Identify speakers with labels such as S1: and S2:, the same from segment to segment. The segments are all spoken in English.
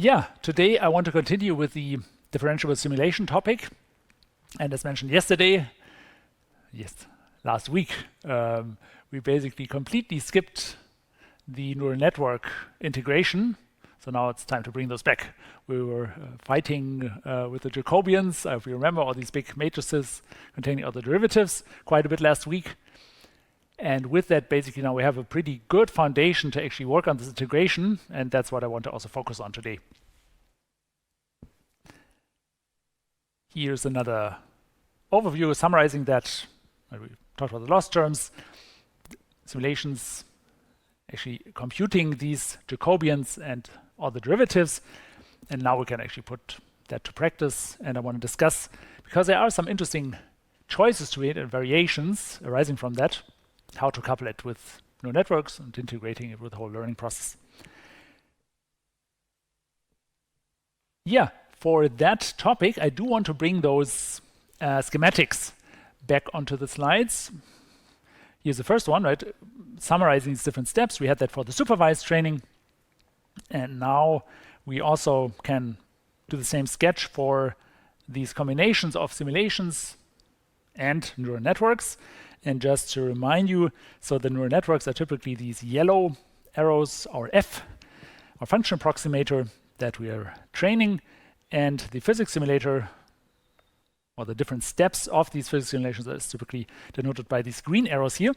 S1: Yeah, today I want to continue with the differentiable simulation topic. And as mentioned last week, we basically completely skipped the neural network integration. So now it's time to bring those back. We were fighting with the Jacobians, if you remember, all these big matrices containing other derivatives quite a bit last week. And with that, basically now we have a pretty good foundation to actually work on this integration, and that's what I want to also focus on today. Here's another overview summarizing that. We talked about the loss terms, simulations, actually computing these Jacobians and all the derivatives. And now we can actually put that to practice. And I want to discuss, because there are some interesting choices to it and variations arising from that, how to couple it with neural networks and integrating it with the whole learning process. Yeah, for that topic, I do want to bring those schematics back onto the slides. Here's the first one, right? Summarizing these different steps. We had that for the supervised training. And now we also can do the same sketch for these combinations of simulations and neural networks. And just to remind you, so the neural networks are typically these yellow arrows, or F, or function approximator that we are training, and the physics simulator, or the different steps of these physics simulations, is typically denoted by these green arrows here.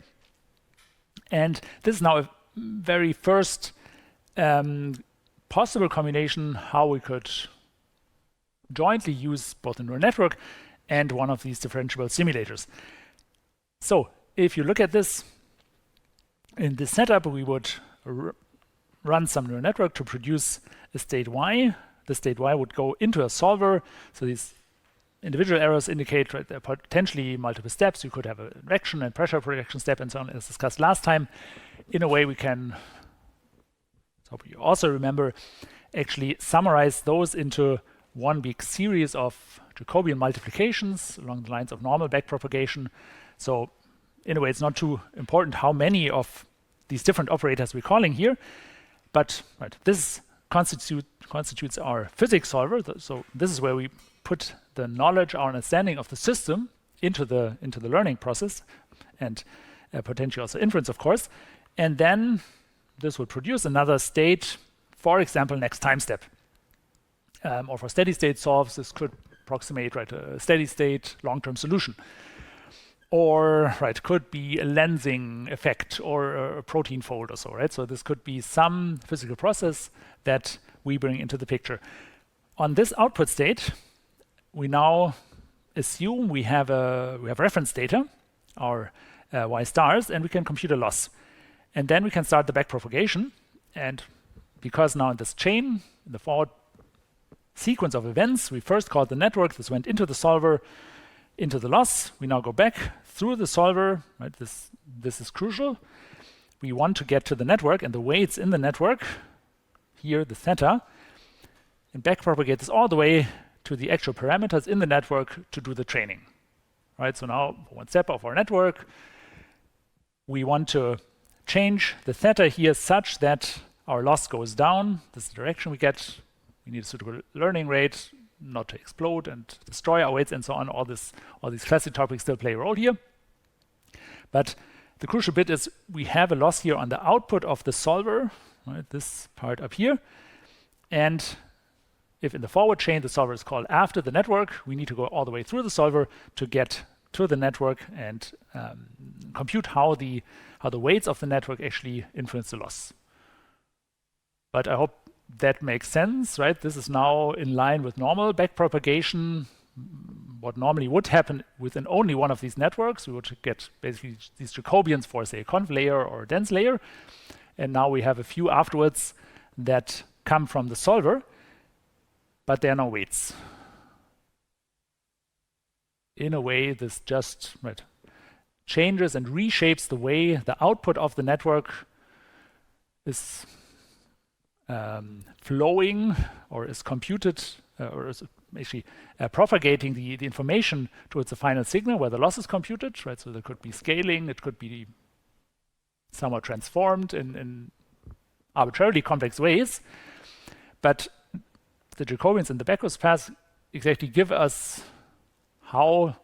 S1: And this is now a very first possible combination how we could jointly use both a neural network and one of these differentiable simulators. So if you look at this, in this setup, we would run some neural network to produce a state y. The state y would go into a solver. So these individual errors indicate, right, there are potentially multiple steps. You could have a direction and pressure projection step and so on, as discussed last time. In a way, we can, so you also remember, actually summarize those into one big series of Jacobian multiplications along the lines of normal backpropagation. So in a way, it's not too important how many of these different operators we're calling here, but right, this constitutes our physics solver. So this is where we put the knowledge, our understanding of the system into the learning process, and potentially also inference, of course. And then this will produce another state, for example, next time step. Or for steady state solves, this could approximate, right, a steady state long-term solution. Or, right, could be a lensing effect or a protein fold or so, right? So this could be some physical process that we bring into the picture. On this output state, we now assume we have reference data, our y stars, and we can compute a loss. And then we can start the backpropagation. And because now in this chain, in the forward sequence of events, we first called the network, this went into the solver, into the loss. We now go back through the solver, right? This is crucial. We want to get to the network and the weights in the network, here the theta, and backpropagate this all the way to the actual parameters in the network to do the training. Right? So now one step of our network, we want to change the theta here such that our loss goes down. This is the direction we get. We need a suitable learning rate, not to explode and destroy our weights and so on. All these classic topics still play a role here. But the crucial bit is we have a loss here on the output of the solver, right, this part up here. And if in the forward chain the solver is called after the network, we need to go all the way through the solver to get to the network and compute how the weights of the network actually influence the loss. But I hope that makes sense, right? This is now in line with normal backpropagation. What normally would happen within only one of these networks, we would get basically these Jacobians for, say, a conv layer or a dense layer. And now we have a few afterwards that come from the solver, but there are no weights. In a way, this just changes and reshapes the way the output of the network is flowing or is computed or is actually propagating the information towards the final signal where the loss is computed, right? So there could be scaling, it could be somewhat transformed in arbitrarily complex ways. But the Jacobians and the backwards paths exactly give us how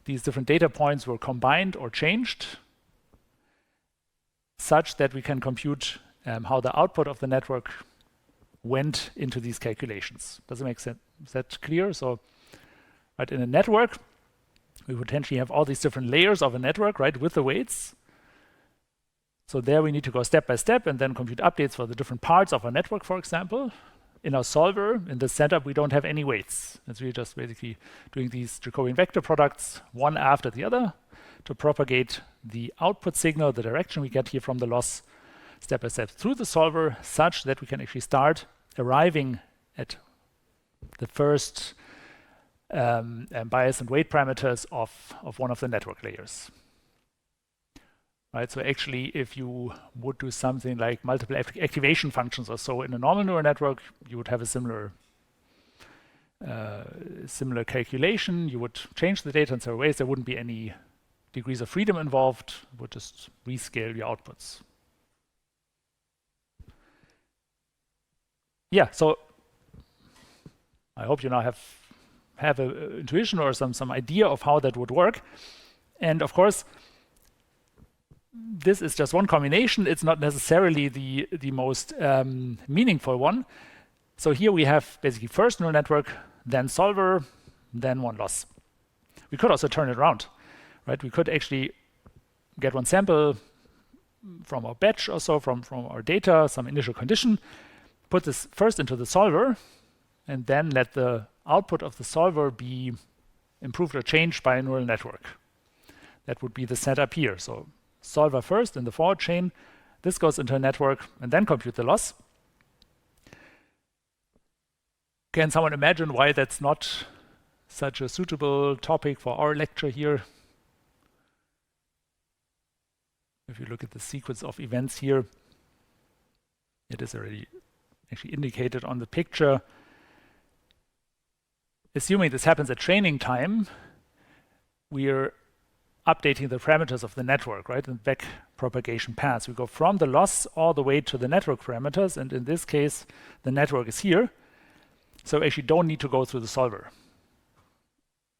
S1: these different data points were combined or changed, such that we can compute how the output of the network went into these calculations. Does it make sense? Is that clear? So, right, in a network, we potentially have all these different layers of a network, right, with the weights. So there we need to go step by step and then compute updates for the different parts of our network, for example. In our solver, in this setup, we don't have any weights. It's really just basically doing these Jacobian vector products one after the other to propagate the output signal, the direction we get here from the loss, step by step through the solver, such that we can actually start arriving at the first bias and weight parameters of one of the network layers. Right, so actually, if you would do something like multiple activation functions or so in a normal neural network, you would have a similar calculation. You would change the data in several ways. There wouldn't be any degrees of freedom involved. You would just rescale your outputs. Yeah, so I hope you now have an intuition or some idea of how that would work. And of course, this is just one combination. It's not necessarily the most meaningful one. So here we have basically first neural network, then solver, then one loss. We could also turn it around, right? We could actually get one sample from our batch or so, from our data, some initial condition, put this first into the solver, and then let the output of the solver be improved or changed by a neural network. That would be the setup here. So solver first in the forward chain, this goes into a network, and then compute the loss. Can someone imagine why that's not such a suitable topic for our lecture here? If you look at the sequence of events here, it is already actually indicated on the picture. Assuming this happens at training time, we're updating the parameters of the network, right, in back propagation paths. We go from the loss all the way to the network parameters, and in this case, the network is here. So we actually don't need to go through the solver.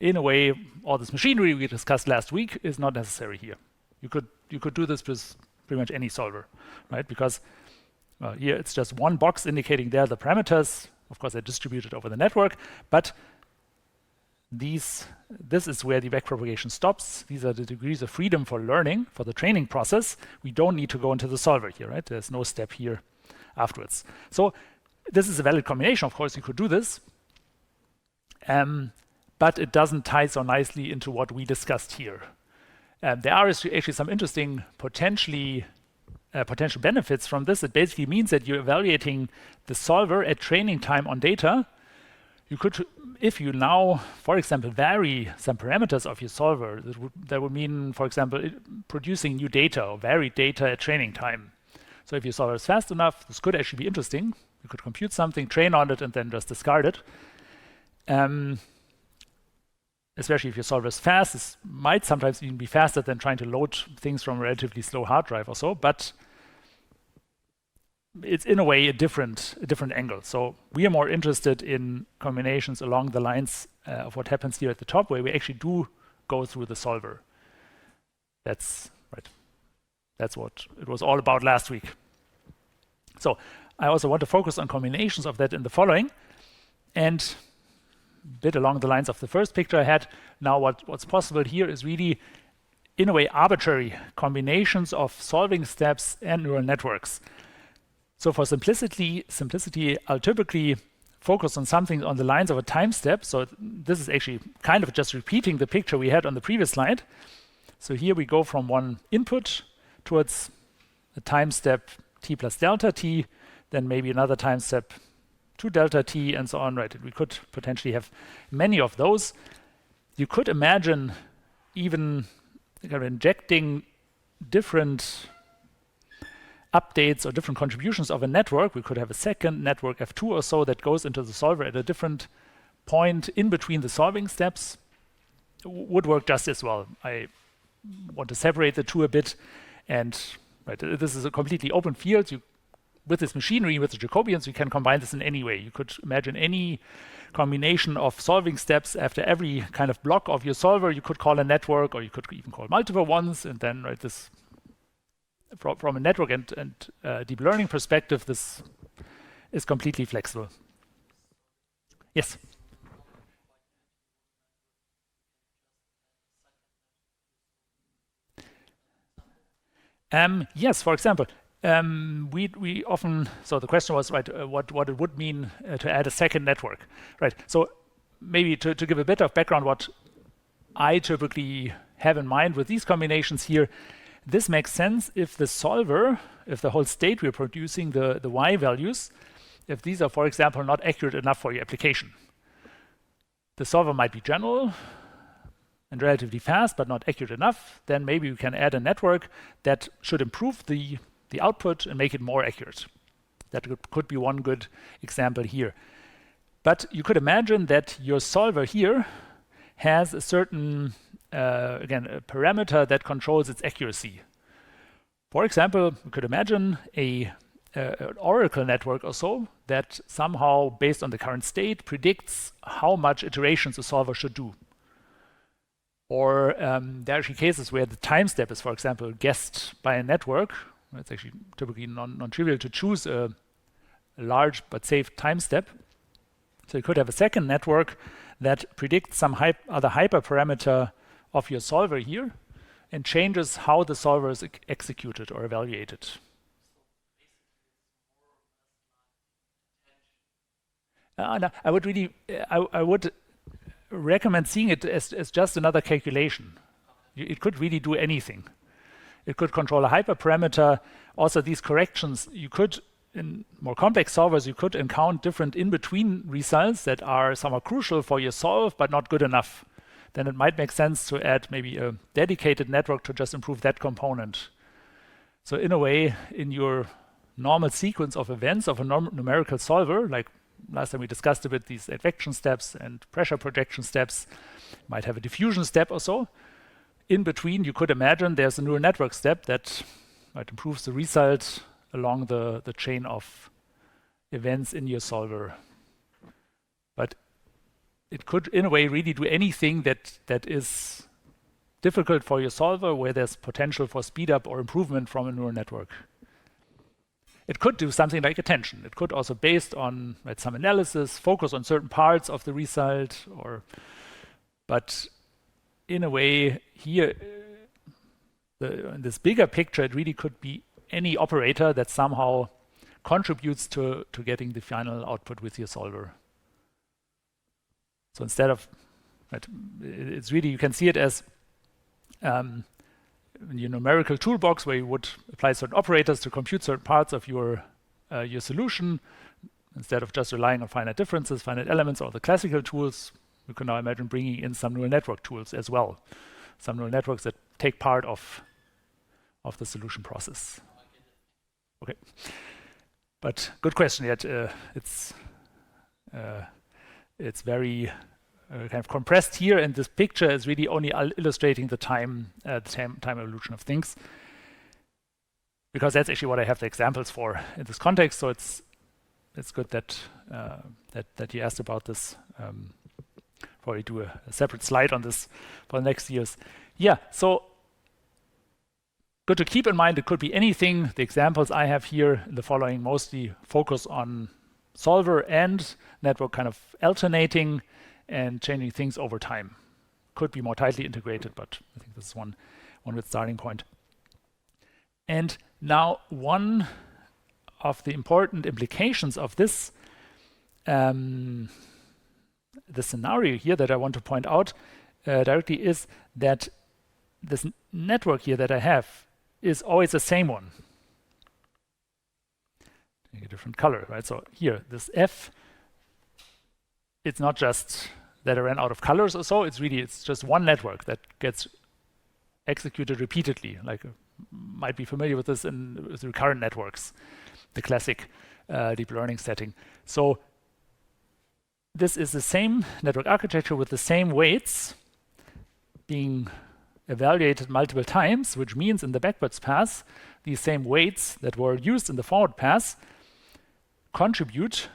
S1: In a way, all this machinery we discussed last week is not necessary here. You could do this with pretty much any solver, right? Because here it's just one box indicating there the parameters. Of course, they're distributed over the network, but this is where the backpropagation stops. These are the degrees of freedom for learning, for the training process. We don't need to go into the solver here, right? There's no step here afterwards. So this is a valid combination. Of course, you could do this, but it doesn't tie so nicely into what we discussed here. There are actually some interesting potential benefits from this. It basically means that you're evaluating the solver at training time on data. You could, if you now, for example, vary some parameters of your solver, that would mean, for example, producing new data or varied data at training time. So if your solver is fast enough, this could actually be interesting. You could compute something, train on it, and then just discard it. Especially if your solver is fast, this might sometimes even be faster than trying to load things from a relatively slow hard drive or so, but it's in a way a different angle. So we are more interested in combinations along the lines of what happens here at the top, where we actually do go through the solver. That's right. That's what it was all about last week. So I also want to focus on combinations of that in the following, and a bit along the lines of the first picture I had. Now what's possible here is really, in a way, arbitrary combinations of solving steps and neural networks. So for simplicity, I'll typically focus on something on the lines of a time step. So this is actually kind of just repeating the picture we had on the previous slide. So here we go from one input towards a time step t plus delta t, then maybe another time step 2 delta t, and so on, right? And we could potentially have many of those. You could imagine even kind of injecting different updates or different contributions of a network. We could have a second network F2 or so that goes into the solver at a different point in between the solving steps. Would work just as well. I want to separate the two a bit, and right, this is a completely open field. You with this machinery, with the Jacobians, we can combine this in any way. You could imagine any combination of solving steps. After every kind of block of your solver, you could call a network, or you could even call multiple ones, and then write this from a network and deep learning perspective. This is completely flexible. Yes. Yes, for example, we often, so the question was, right, what it would mean to add a second network, right? So maybe to give a bit of background, what I typically have in mind with these combinations here, this makes sense if the solver, if the whole state we're producing, the y values, if these are, for example, not accurate enough for your application. The solver might be general and relatively fast, but not accurate enough, then maybe you can add a network that should improve the output and make it more accurate. That could be one good example here. But you could imagine that your solver here has a certain, again, a parameter that controls its accuracy. For example, you could imagine an oracle network or so that somehow, based on the current state, predicts how much iterations a solver should do. Or there are actually cases where the time step is, for example, guessed by a network. It's actually typically non-trivial to choose a large but safe time step. So you could have a second network that predicts some other hyperparameter of your solver here and changes how the solver is executed or evaluated. No, I would really, I would recommend seeing it as just another calculation. It could really do anything. It could control a hyperparameter. Also, these corrections, you could, in more complex solvers, you could encounter different in-between results that are somewhat crucial for your solve, but not good enough. Then it might make sense to add maybe a dedicated network to just improve that component. So in a way, in your normal sequence of events of a numerical solver, like last time we discussed a bit these advection steps and pressure projection steps, might have a diffusion step or so. In between, you could imagine there's a neural network step that might improve the result along the chain of events in your solver. But it could, in a way, really do anything that is difficult for your solver, where there's potential for speed up or improvement from a neural network. It could do something like attention. It could also, based on some analysis, focus on certain parts of the result. But in a way, here, in this bigger picture, it really could be any operator that somehow contributes to getting the final output with your solver. So instead of, it's really, you can see it as your numerical toolbox where you would apply certain operators to compute certain parts of your solution. Instead of just relying on finite differences, finite elements, or the classical tools, you can now imagine bringing in some neural network tools as well. Some neural networks that take part of the solution process. Okay, but good question. Yet it's very kind of compressed here, and this picture is really only illustrating the time evolution of things, because that's actually what I have the examples for in this context. So it's good that that you asked about this. Probably do a separate slide on this for the next years. Yeah, so good to keep in mind. It could be anything. The examples I have here in the following mostly focus on solver and network kind of alternating and changing things over time. Could be more tightly integrated, but I think this is one good starting point. And now one of the important implications of this the scenario here that I want to point out directly is that this network here that I have is always the same one. Take a different color, right? So here, this F, it's not just that I ran out of colors or so, it's just one network that gets executed repeatedly. Like, might be familiar with this with recurrent networks, the classic deep learning setting. So this is the same network architecture with the same weights being evaluated multiple times, which means in the backwards pass, these same weights that were used in the forward pass contribute,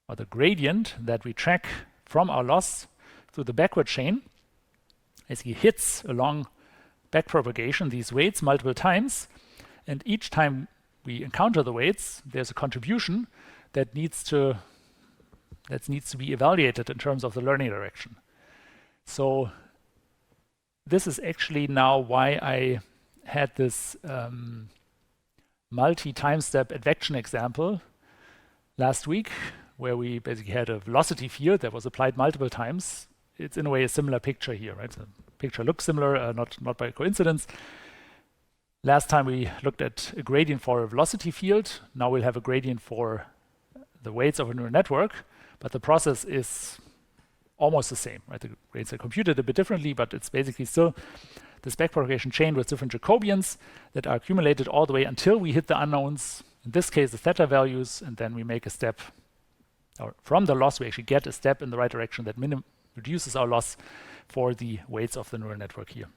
S1: or the gradient that we track from our loss through the backward chain, as he hits along backpropagation these weights multiple times, and each time we encounter the weights, there's a contribution that needs to be evaluated in terms of the learning direction. So this is actually now why I had this multi-time step advection example last week, where we basically had a velocity field that was applied multiple times. It's in a way a similar picture here, right? The picture looks similar, not by coincidence. Last time we looked at a gradient for a velocity field. Now we'll have a gradient for the weights of a neural network, but the process is almost the same, right? The grades are computed a bit differently, but it's basically still this backpropagation chain with different Jacobians that are accumulated all the way until we hit the unknowns, in this case the theta values, and then we make a step, or from the loss we actually get a step in the right direction that reduces our loss for the weights of the neural network here.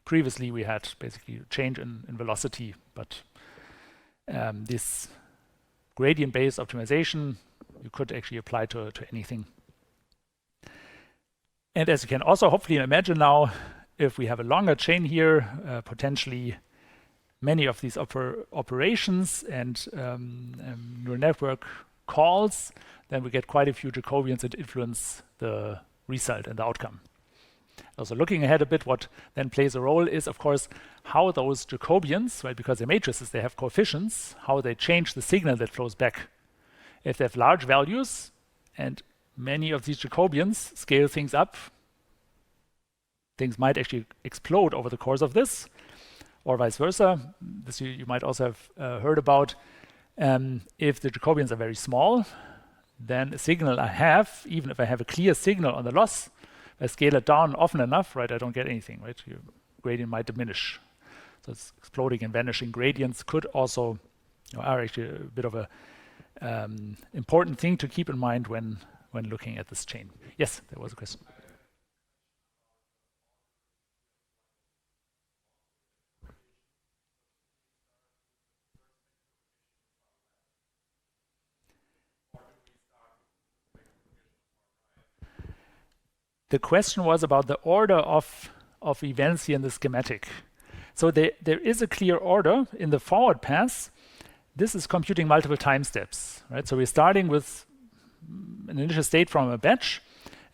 S1: Previously we had basically a change in velocity, but this gradient-based optimization you could actually apply to anything. And as you can also hopefully imagine now, if we have a longer chain here, potentially many of these operations and neural network calls, then we get quite a few Jacobians that influence the result and the outcome. Also looking ahead a bit, what then plays a role is, of course, how those Jacobians, right, because they're matrices, they have coefficients, how they change the signal that flows back. If they have large values and many of these Jacobians scale things up, things might actually explode over the course of this, or vice versa. This you might also have heard about. If the Jacobians are very small, then a signal I have, even if I have a clear signal on the loss, if I scale it down often enough, right, I don't get anything, right? Your gradient might diminish. So it's exploding and vanishing gradients could also, are actually a bit of a important thing to keep in mind when looking at this chain. Yes, there was a question. The question was about the order of events here in the schematic. So there is a clear order in the forward pass. This is computing multiple time steps, right? So we're starting with an initial state from a batch,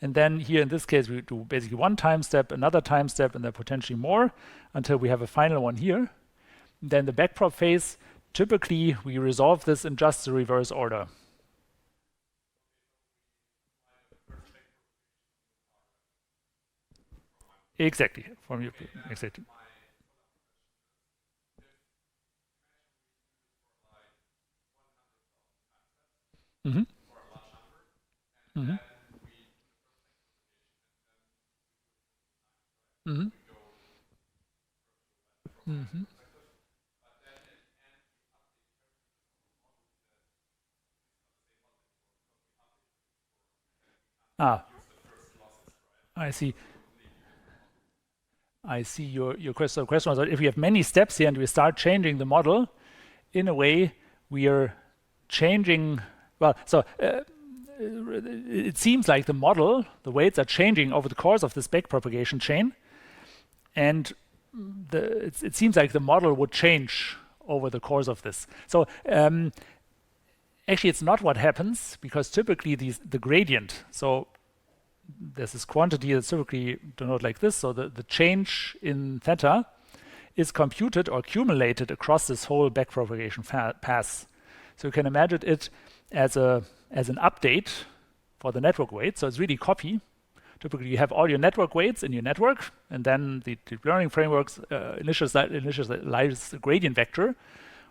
S1: and then here in this case we do basically one time step, another time step, and then potentially more until we have a final one here. Then the backprop phase, typically we resolve this in just the reverse order. Exactly, from your exactly. Mm-hmm. Mm-hmm. Mm-hmm. Mm-hmm. Ah, I see. I see your question. The question was that if we have many steps here and we start changing the model, in a way we are changing. Well, so it seems like the model, the weights are changing over the course of this backpropagation chain, and it seems like the model would change over the course of this. So actually, it's not what happens, because typically the gradient. So there's this quantity that's typically denoted like this. So the change in theta is computed or accumulated across this whole backpropagation path. So you can imagine it as an update for the network weight. So it's really copy. Typically, you have all your network weights in your network, and then the deep learning frameworks initialize a gradient vector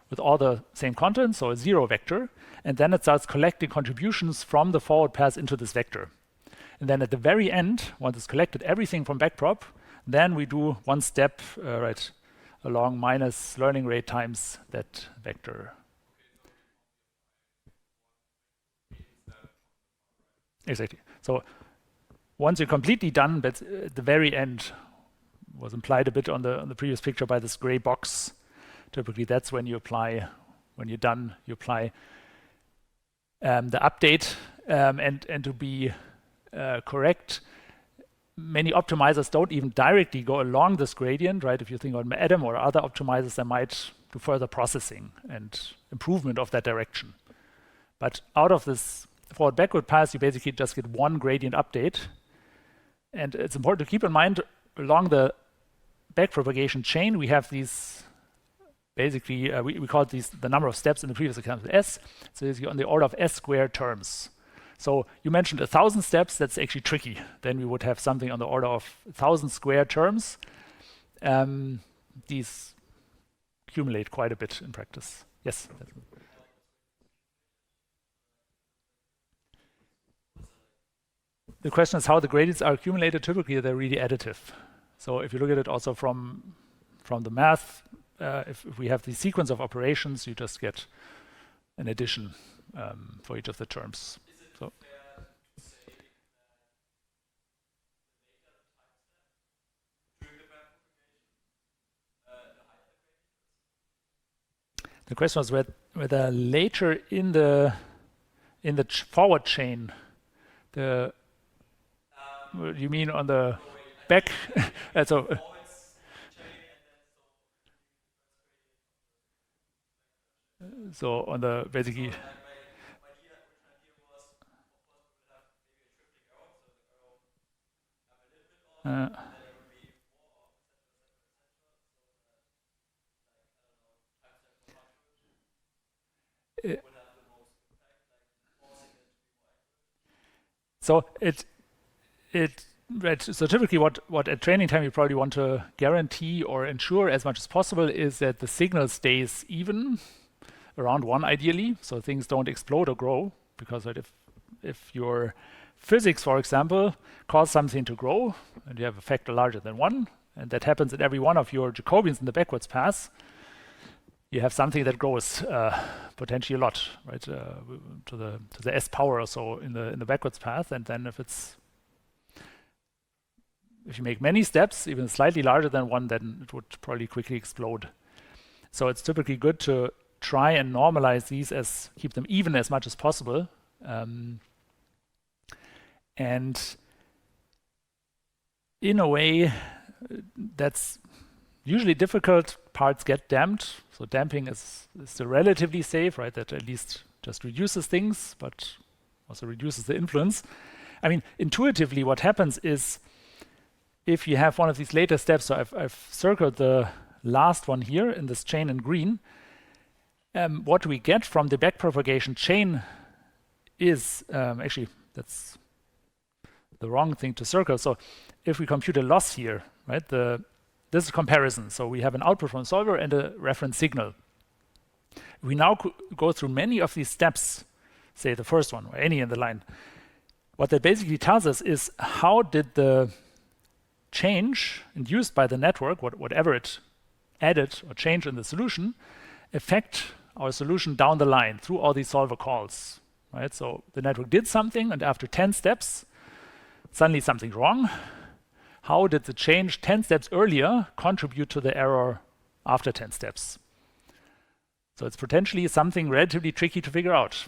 S1: with all the same content, so a zero vector, and then it starts collecting contributions from the forward pass into this vector. And then at the very end, once it's collected everything from backprop, then we do one step right along minus learning rate times that vector. Exactly. So once you're completely done, but at the very end, was implied a bit on the previous picture by this gray box. Typically, that's when you apply, when you're done, you apply the update. And to be correct, many optimizers don't even directly go along this gradient, right? If you think on Adam or other optimizers, they might do further processing and improvement of that direction. But out of this forward-backward pass, you basically just get one gradient update. And it's important to keep in mind, along the backpropagation chain, we have these, basically, we call these the number of steps in the previous example, S. So it's on the order of S squared terms. So you mentioned 1,000 steps, that's actually tricky. Then we would have something on the order of 1,000 square terms. These accumulate quite a bit in practice. Yes? The question is how the gradients are accumulated. Typically, they're really additive. So if you look at it also from the math, if we have the sequence of operations, you just get an addition for each of the terms. So the question was whether later in the forward chain, you mean on the back? So on the basically. So so typically what at training time you probably want to guarantee or ensure as much as possible is that the signal stays even around 1 ideally, so things don't explode or grow, because if your physics, for example, cause something to grow and you have a factor larger than 1, and that happens in every one of your Jacobians in the backwards pass, you have something that grows potentially a lot, right, to the S power or so in the backwards path. And then if you make many steps, even slightly larger than 1, then it would probably quickly explode. So it's typically good to try and normalize these, keep them even as much as possible. And in a way, that's usually difficult. Parts get damped. So damping is still relatively safe, right? That at least just reduces things, but also reduces the influence. I mean, intuitively, what happens is if you have one of these later steps, so I've circled the last one here in this chain in green, what we get from the backpropagation chain is, actually, that's the wrong thing to circle. So if we compute a loss here, right, this is a comparison. So we have an output from the solver and a reference signal. We now go through many of these steps, say the first one or any in the line. What that basically tells us is how did the change induced by the network, whatever it added or changed in the solution, affect our solution down the line through all these solver calls, right? So the network did something, and after 10 steps, suddenly something's wrong. How did the change 10 steps earlier contribute to the error after 10 steps? So it's potentially something relatively tricky to figure out.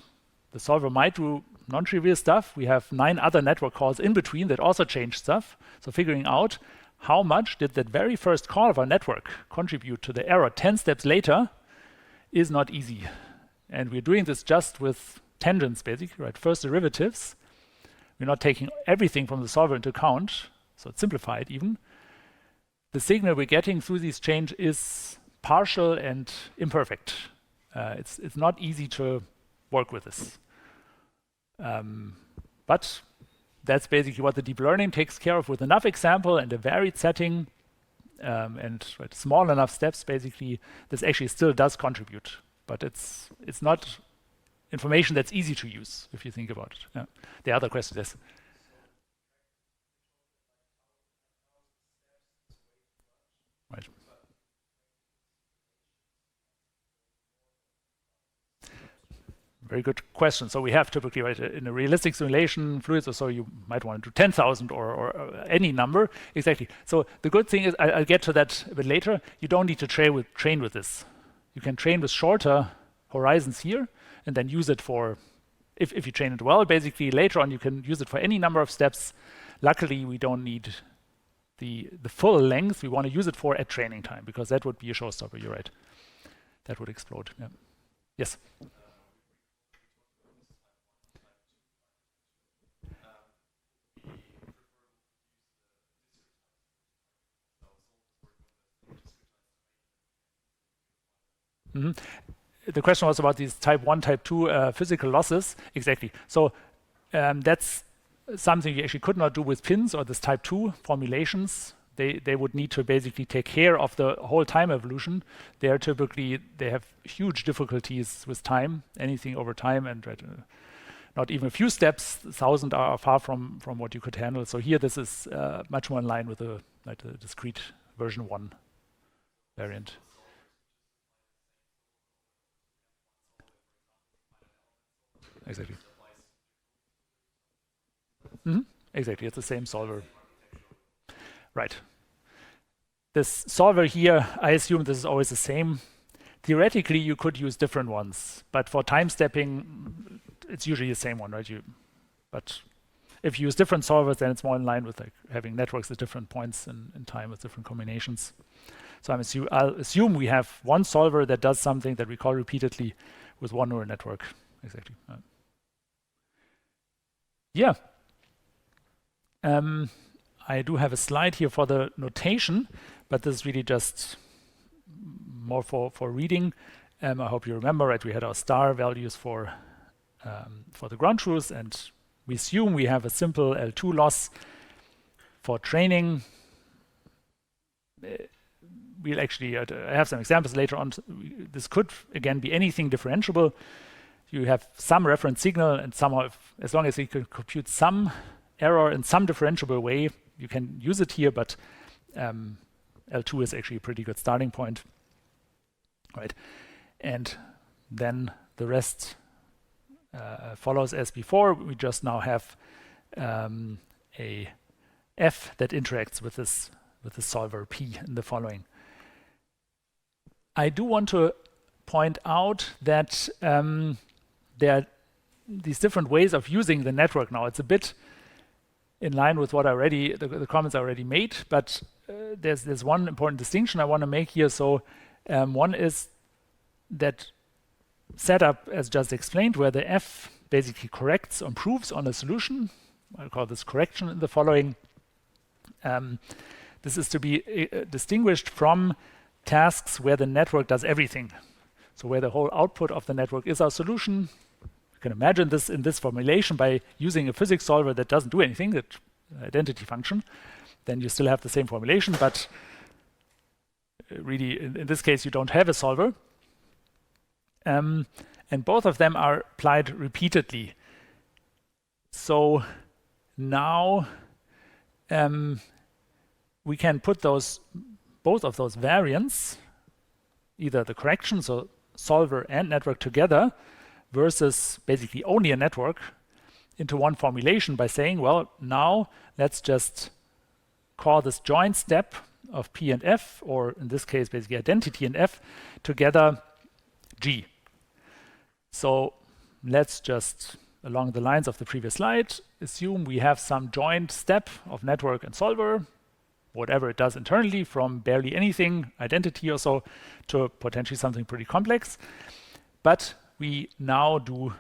S1: The solver might do non-trivial stuff. We have 9 other network calls in between that also change stuff. So figuring out how much did that very first call of our network contribute to the error 10 steps later is not easy. And we're doing this just with tangents, basically, right? First derivatives. We're not taking everything from the solver into account, so it's simplified even. The signal we're getting through these changes is partial and imperfect. It's not easy to work with this. But that's basically what the deep learning takes care of with enough example and a varied setting and small enough steps. Basically, this actually still does contribute, but it's not information that's easy to use if you think about it. Yeah. The other question is. Right. very good question. So we have typically, right, in a realistic simulation, fluids or so, you might want to do 10,000 or any number. Exactly. So the good thing is, I'll get to that a bit later, you don't need to train with this. You can train with shorter horizons here and then use it for, if you train it well, basically later on you can use it for any number of steps. Luckily, we don't need the full length. We want to use it for at training time, because that would be a showstopper. You're right. That would explode. Yeah. Yes. The question was about these type 1, type 2 physical losses. Exactly. So that's something you actually could not do with pins or this type 2 formulations. They would need to basically take care of the whole time evolution. They have huge difficulties with time, anything over time, and not even a few steps, 1,000 are far from what you could handle. So here this is much more in line with the discrete version 1 variant. Exactly. Exactly, it's the same solver. Right. This solver here, I assume this is always the same. Theoretically, you could use different ones, but for time stepping, it's usually the same one, right? But if you use different solvers, then it's more in line with like having networks at different points in time with different combinations. So I'll assume we have one solver that does something that we call repeatedly with one neural network. Exactly. Yeah. I do have a slide here for the notation, but this is really just more for reading. I hope you remember, right? We had our star values for the ground truth, and we assume we have a simple L2 loss for training. We'll actually I have some examples later on. This could again be anything differentiable. You have some reference signal, and somehow, as long as you can compute some error in some differentiable way, you can use it here, but L2 is actually a pretty good starting point, right? And then the rest follows as before. We just now have a f that interacts with this solver P in the following. I do want to point out that there are these different ways of using the network now. It's a bit in line with what the comments I already made, but there's one important distinction I want to make here. So one is that setup, as just explained, where the f basically corrects or improves on a solution. I'll call this correction in the following. This is to be distinguished from tasks where the network does everything. So where the whole output of the network is our solution. You can imagine this in this formulation by using a physics solver that doesn't do anything, that identity function. Then you still have the same formulation, but really in this case you don't have a solver. And both of them are applied repeatedly. So now we can put both of those variants, either the correction, so solver and network together, versus basically only a network, into one formulation by saying, well, now let's just call this joint step of P and F, or in this case, basically identity and F, together G. So let's just, along the lines of the previous slide, assume we have some joint step of network and solver, whatever it does internally, from barely anything, identity or so, to potentially something pretty complex. But we now do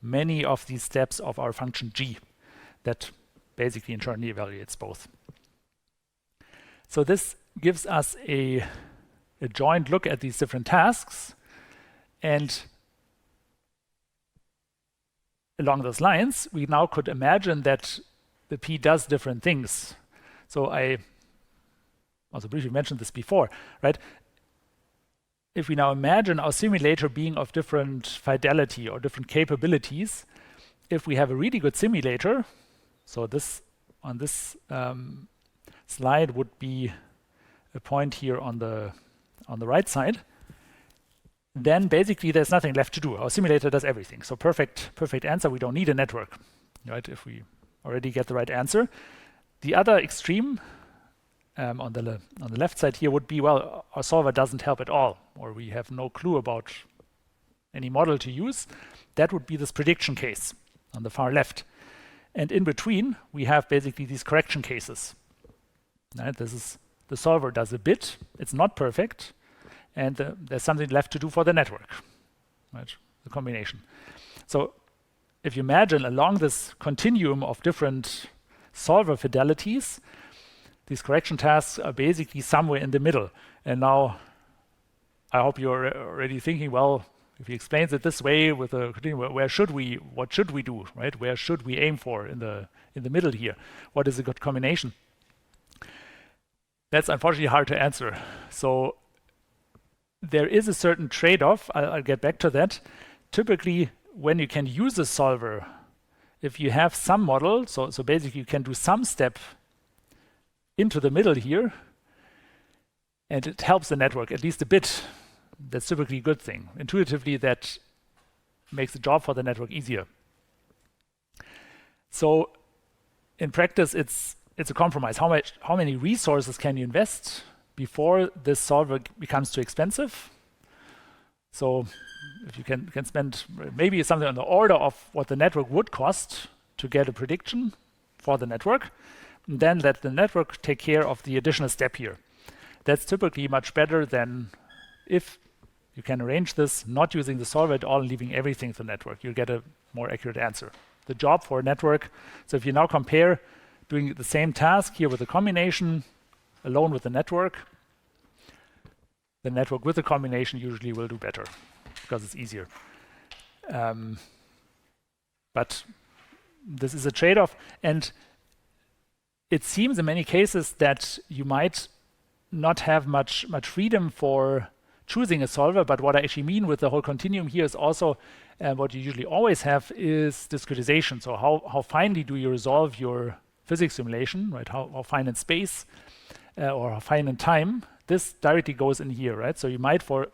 S1: many of these steps of our function G that basically internally evaluates both. So this gives us a joint look at these different tasks. And along those lines, we now could imagine that the P does different things. So I also briefly mentioned this before, right? If we now imagine our simulator being of different fidelity or different capabilities, if we have a really good simulator, so this on this slide would be a point here on the right side. then basically there's nothing left to do. Our simulator does everything. So perfect answer. We don't need a network, right? If we already get the right answer. The other extreme on the left side here would be, well, our solver doesn't help at all, or we have no clue about any model to use. That would be this prediction case on the far left. And in between, we have basically these correction cases. Right? This is the solver does a bit. It's not perfect. And there's something left to do for the network, right? The combination. So if you imagine along this continuum of different solver fidelities, these correction tasks are basically somewhere in the middle. And now I hope you're already thinking, well, if he explains it this way with a continuum, what should we do, right? Where should we aim for in the middle here? What is a good combination? That's unfortunately hard to answer. So there is a certain trade-off. I'll get back to that. Typically, when you can use a solver, if you have some model, so basically you can do some step into the middle here, and it helps the network at least a bit. That's typically a good thing. Intuitively, that makes the job for the network easier. So in practice, it's a compromise. How many resources can you invest before this solver becomes too expensive? So if you can spend maybe something on the order of what the network would cost to get a prediction for the network, and then let the network take care of the additional step here. That's typically much better than if you can arrange this not using the solver at all and leaving everything to the network. You'll get a more accurate answer. The job for a network, so if you now compare doing the same task here with a combination alone with the network with the combination usually will do better because it's easier. But this is a trade-off, and it seems in many cases that you might not have much freedom for choosing a solver, but what I actually mean with the whole continuum here is also what you usually always have is discretization. So how finely do you resolve your physics simulation, right? How fine in space or how fine in time? This directly goes in here, right? So you might, for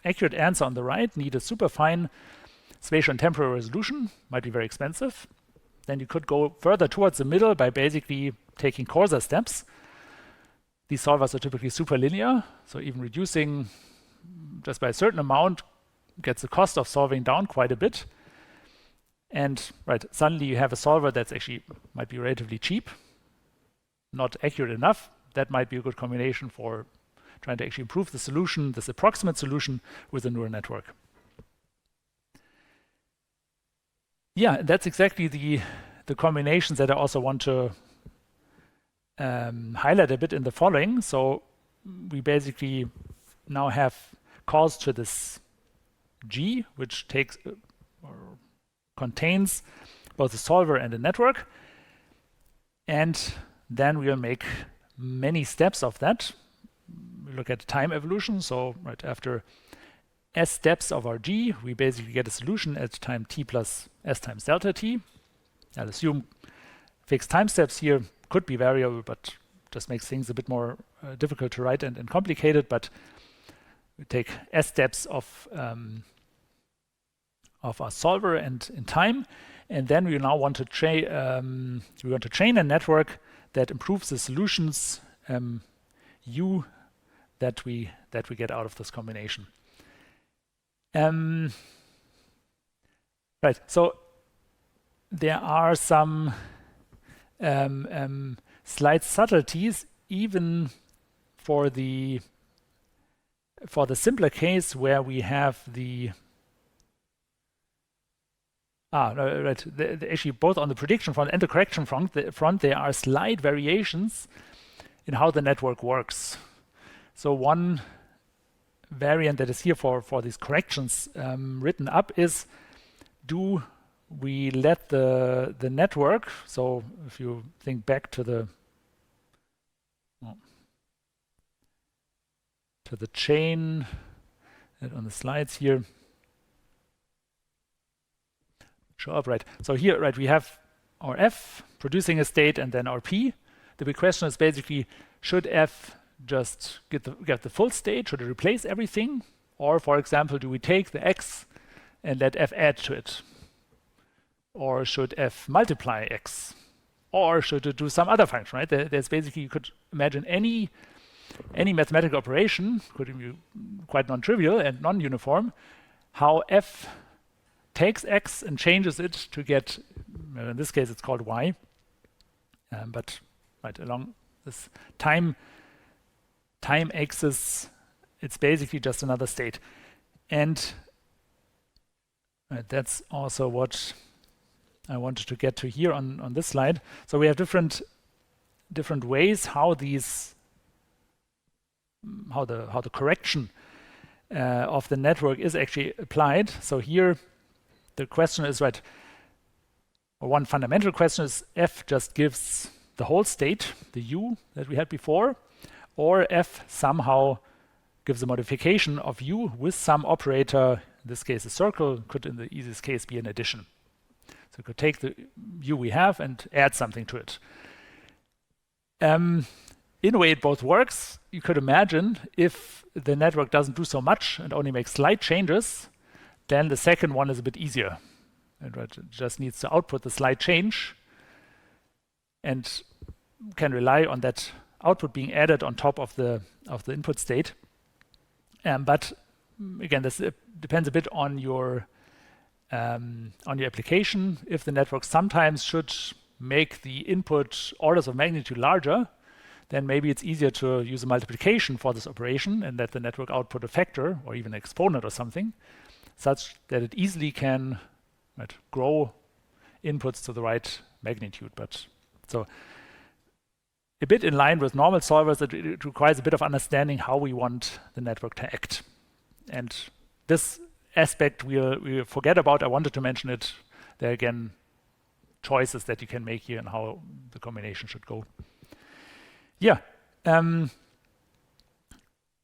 S1: accurate answer on the right, need a super fine spatial and temporal resolution, might be very expensive. Then you could go further towards the middle by basically taking coarser steps. These solvers are typically super linear, so even reducing just by a certain amount gets the cost of solving down quite a bit. And right, suddenly you have a solver that's actually might be relatively cheap, not accurate enough. That might be a good combination for trying to actually improve the solution, this approximate solution with a neural network. Yeah, that's exactly the combinations that I also want to highlight a bit in the following. So we basically now have calls to this G, which takes or contains both the solver and the network. And then we'll make many steps of that. We look at time evolution. So right after S steps of our G, we basically get a solution at time t plus S times delta t. I'll assume fixed time steps here could be variable, but just makes things a bit more difficult to write and complicated. But we take S steps of our solver and in time, and then we now want to train a network that improves the solutions U that we get out of this combination. Right. So there are some slight subtleties even for the simpler case where we have the right. Actually, both on the prediction front and the correction front, there are slight variations in how the network works. So one variant that is here for these corrections written up is: do we let the network? So if you think back to the chain on the slides here. Show up, right? So here, right, we have our F producing a state and then our P. The big question is basically, should F just get the full state? Should it replace everything? Or, for example, do we take the x and let f add to it? Or should f multiply x? Or should it do some other function, right? There's basically, you could imagine any mathematical operation, could be quite non-trivial and non-uniform, how f takes x and changes it to get, in this case it's called y, but right along this time axis, it's basically just another state. And that's also what I wanted to get to here on this slide. So we have different ways how these how the correction of the network is actually applied. So here the question is, right, or one fundamental question is, f just gives the whole state, the u that we had before, or f somehow gives a modification of u with some operator, in this case a circle, could in the easiest case be an addition. So we could take the u we have and add something to it. In a way, it both works. You could imagine if the network doesn't do so much and only makes slight changes, then the second one is a bit easier. It just needs to output the slight change and can rely on that output being added on top of the input state. But again, this depends a bit on your application. If the network sometimes should make the input orders of magnitude larger, then maybe it's easier to use a multiplication for this operation and let the network output a factor or even an exponent or something, such that it easily can grow inputs to the right magnitude. But so a bit in line with normal solvers, it requires a bit of understanding how we want the network to act. And this aspect we'll forget about. I wanted to mention it. There are again choices that you can make here and how the combination should go. Yeah,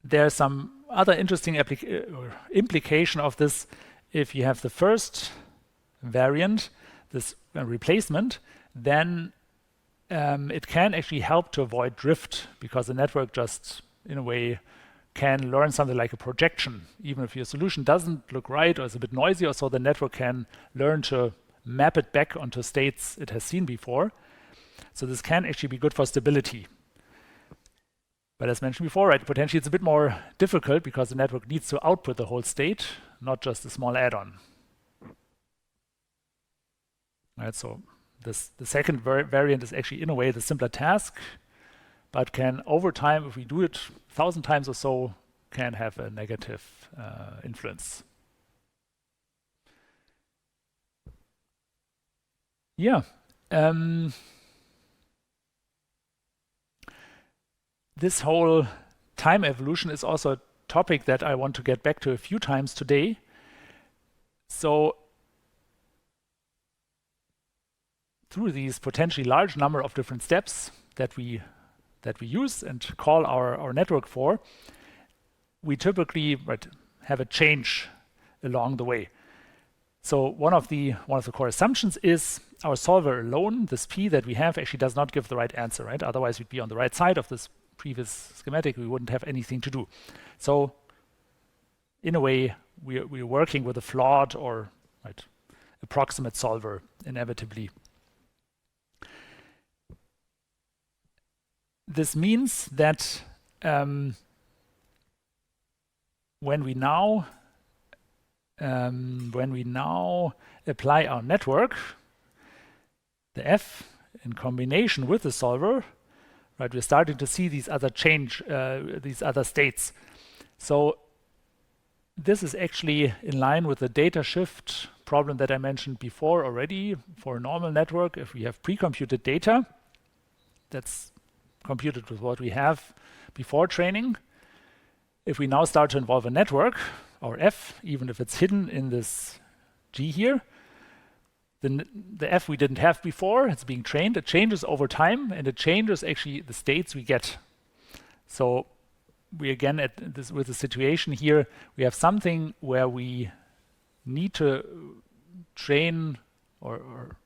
S1: there's some other interesting implication of this. If you have the first variant, this replacement, then it can actually help to avoid drift, because the network just, in a way, can learn something like a projection. Even if your solution doesn't look right or is a bit noisy or so, the network can learn to map it back onto states it has seen before. So this can actually be good for stability. But as mentioned before, right, potentially it's a bit more difficult because the network needs to output the whole state, not just a small add-on. Right, so the second variant is actually, in a way, the simpler task, but can, over time, if we do it 1,000 times or so, can have a negative influence. Yeah. This whole time evolution is also a topic that I want to get back to a few times today. So through these potentially large number of different steps that we use and call our network for, we typically have a change along the way. So one of the core assumptions is our solver alone, this P that we have, actually does not give the right answer, right? Otherwise we'd be on the right side of this previous schematic, we wouldn't have anything to do. So in a way, we're working with a flawed or approximate solver inevitably. This means that when we now apply our network, the f in combination with the solver, right, we're starting to see these other these other states. So this is actually in line with the data shift problem that I mentioned before already. For a normal network, if we have pre-computed data that's computed with what we have before training, if we now start to involve a network, our f, even if it's hidden in this G here, then the f we didn't have before, it's being trained, it changes over time, and it changes actually the states we get. So we again with the situation here, we have something where we need to train or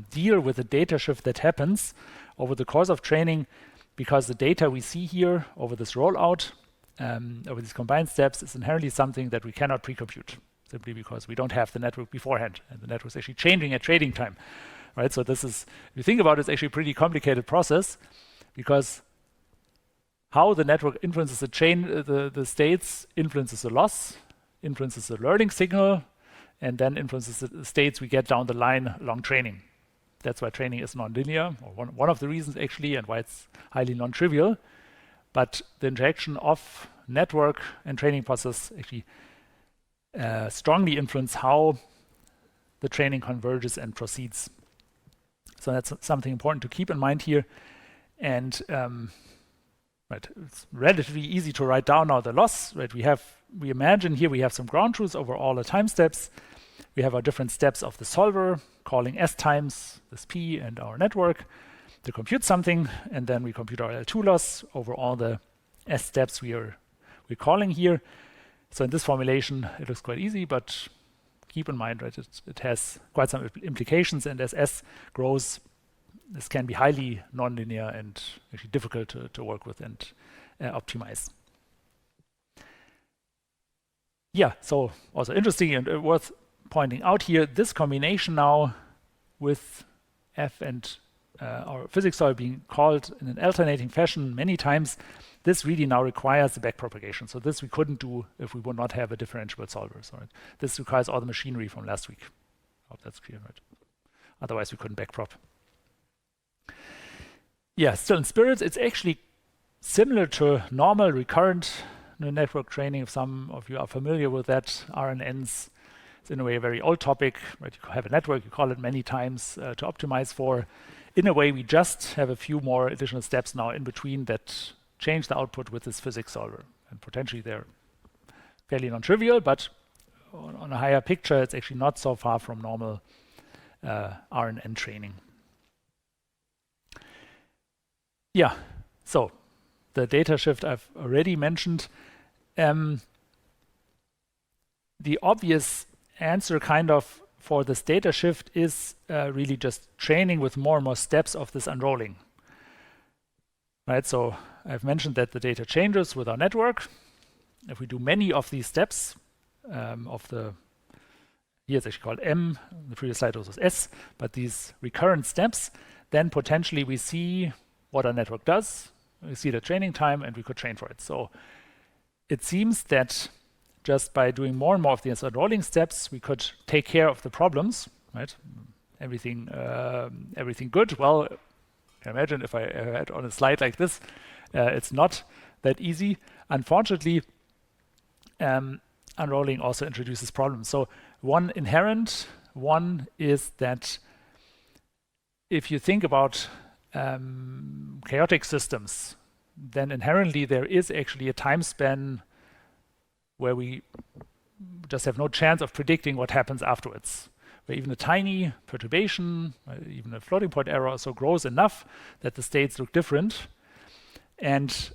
S1: deal with the data shift that happens over the course of training, because the data we see here over this rollout over these combined steps is inherently something that we cannot pre-compute, simply because we don't have the network beforehand, and the network is actually changing at trading time, right? So this is, if you think about it, it's actually a pretty complicated process, because how the network influences the states influences the loss, influences the learning signal, and then influences the states we get down the line along training. That's why training is nonlinear, or one of the reasons actually, and why it's highly non-trivial. But the interaction of network and training process actually strongly influence how the training converges and proceeds. So that's something important to keep in mind here. And right, it's relatively easy to write down now the loss. Right, we imagine here we have some ground truths over all the time steps. We have our different steps of the solver, calling S times this P and our network to compute something, and then we compute our L2 loss over all the S steps we're calling here. So in this formulation, it looks quite easy, but keep in mind, right, it has quite some implications, and as S grows, this can be highly nonlinear and actually difficult to work with and optimize. Yeah, so also interesting and worth pointing out here, this combination now with F and our physics solver being called in an alternating fashion many times, this really now requires the backpropagation. So this we couldn't do if we would not have a differentiable solver. So this requires all the machinery from last week. Hope that's clear, right? Otherwise we couldn't backprop. Yeah, still in spirit, it's actually similar to normal recurrent neural network training. If some of you are familiar with that, RNNs, it's in a way a very old topic, right? You have a network, you call it many times to optimize for. In a way, we just have a few more additional steps now in between that change the output with this physics solver. And potentially they're fairly non-trivial, but on a higher picture, it's actually not so far from normal RNN training. Yeah, so the data shift I've already mentioned. The obvious answer kind of for this data shift is really just training with more and more steps of this unrolling. Right, so I've mentioned that the data changes with our network. If we do many of these steps here it's actually called M, the previous slide was S, but these recurrent steps, then potentially we see what our network does, we see the training time, and we could train for it. So it seems that just by doing more and more of these unrolling steps, we could take care of the problems, right? Everything good. Well, you can imagine if I had on a slide like this, it's not that easy. Unfortunately, unrolling also introduces problems. So one inherent one is that if you think about chaotic systems, then inherently there is actually a time span where we just have no chance of predicting what happens afterwards. Where even a tiny perturbation, even a floating point error, so grows enough that the states look different. And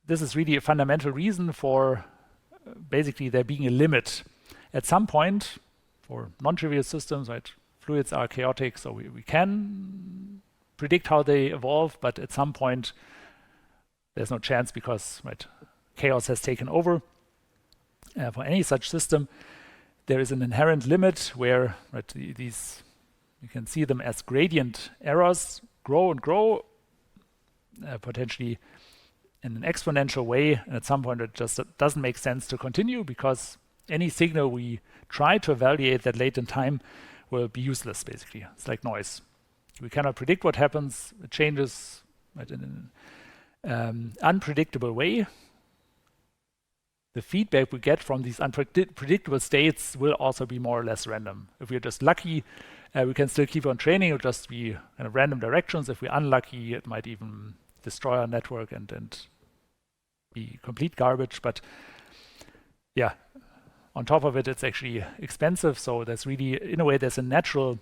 S1: this is really a fundamental reason for basically there being a limit. At some point, for non-trivial systems, right, fluids are chaotic, so we can predict how they evolve, but at some point there's no chance because chaos has taken over. For any such system, there is an inherent limit where these, you can see them as gradient errors, grow and grow, potentially in an exponential way. And at some point, it just doesn't make sense to continue because any signal we try to evaluate that late in time will be useless, basically. It's like noise. We cannot predict what happens. It changes in an unpredictable way. The feedback we get from these unpredictable states will also be more or less random. If we're just lucky, we can still keep on training. It'll just be kind of random directions. If we're unlucky, it might even destroy our network and be complete garbage. But yeah, on top of it, it's actually expensive. So there's really, in a way, there's a natural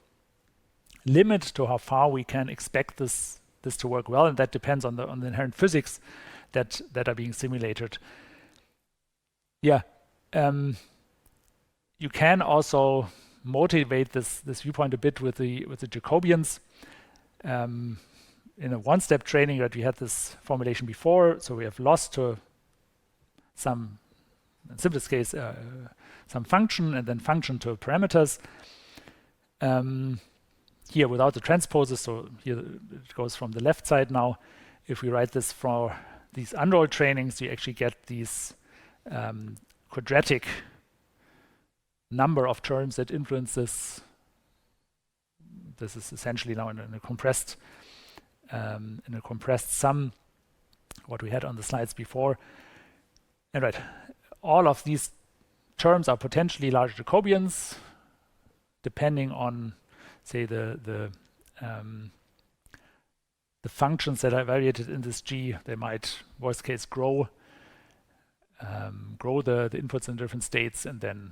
S1: limit to how far we can expect this to work well, and that depends on the inherent physics that are being simulated. Yeah, you can also motivate this viewpoint a bit with the Jacobians. In a one-step training that we had this formulation before, so we have loss to some, in simplest case, some function and then function to parameters. Here without the transposes, so here it goes from the left side now. If we write this for these unrolled trainings, you actually get these quadratic number of terms that influence this. This is essentially now in a compressed sum, what we had on the slides before. And right, all of these terms are potentially large Jacobians, depending on, say, the functions that are evaluated in this G. They might, worst case, grow the inputs in different states, and then,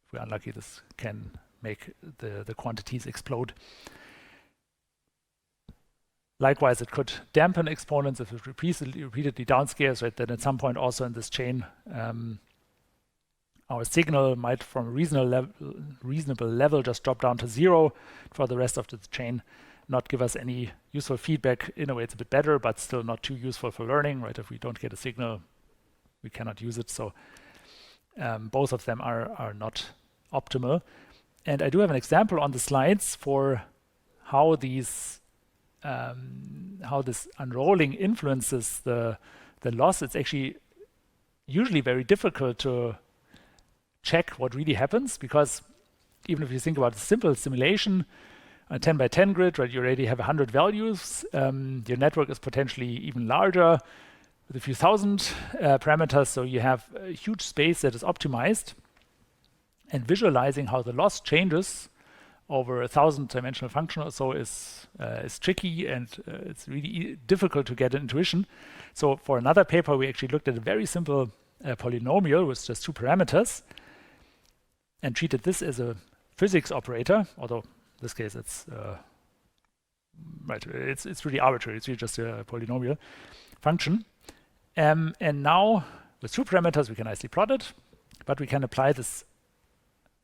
S1: if we're unlucky, this can make the quantities explode. Likewise, it could dampen exponents if it repeatedly downscales, right? Then at some point also in this chain, our signal might from a reasonable level just drop down to 0 for the rest of the chain, not give us any useful feedback. In a way, it's a bit better, but still not too useful for learning, right? If we don't get a signal, we cannot use it. So both of them are not optimal. And I do have an example on the slides for how these how this unrolling influences the loss. It's actually usually very difficult to check what really happens, because even if you think about a simple simulation, a 10 by 10 grid, right, you already have 100 values. Your network is potentially even larger with a few thousand parameters, so you have a huge space that is optimized. And visualizing how the loss changes over a 1,000-dimensional function or so is tricky, and it's really difficult to get an intuition. So for another paper, we actually looked at a very simple polynomial with just 2 parameters and treated this as a physics operator, although in this case it's right, it's really arbitrary. It's really just a polynomial function. And now with 2 parameters, we can nicely plot it, but we can apply this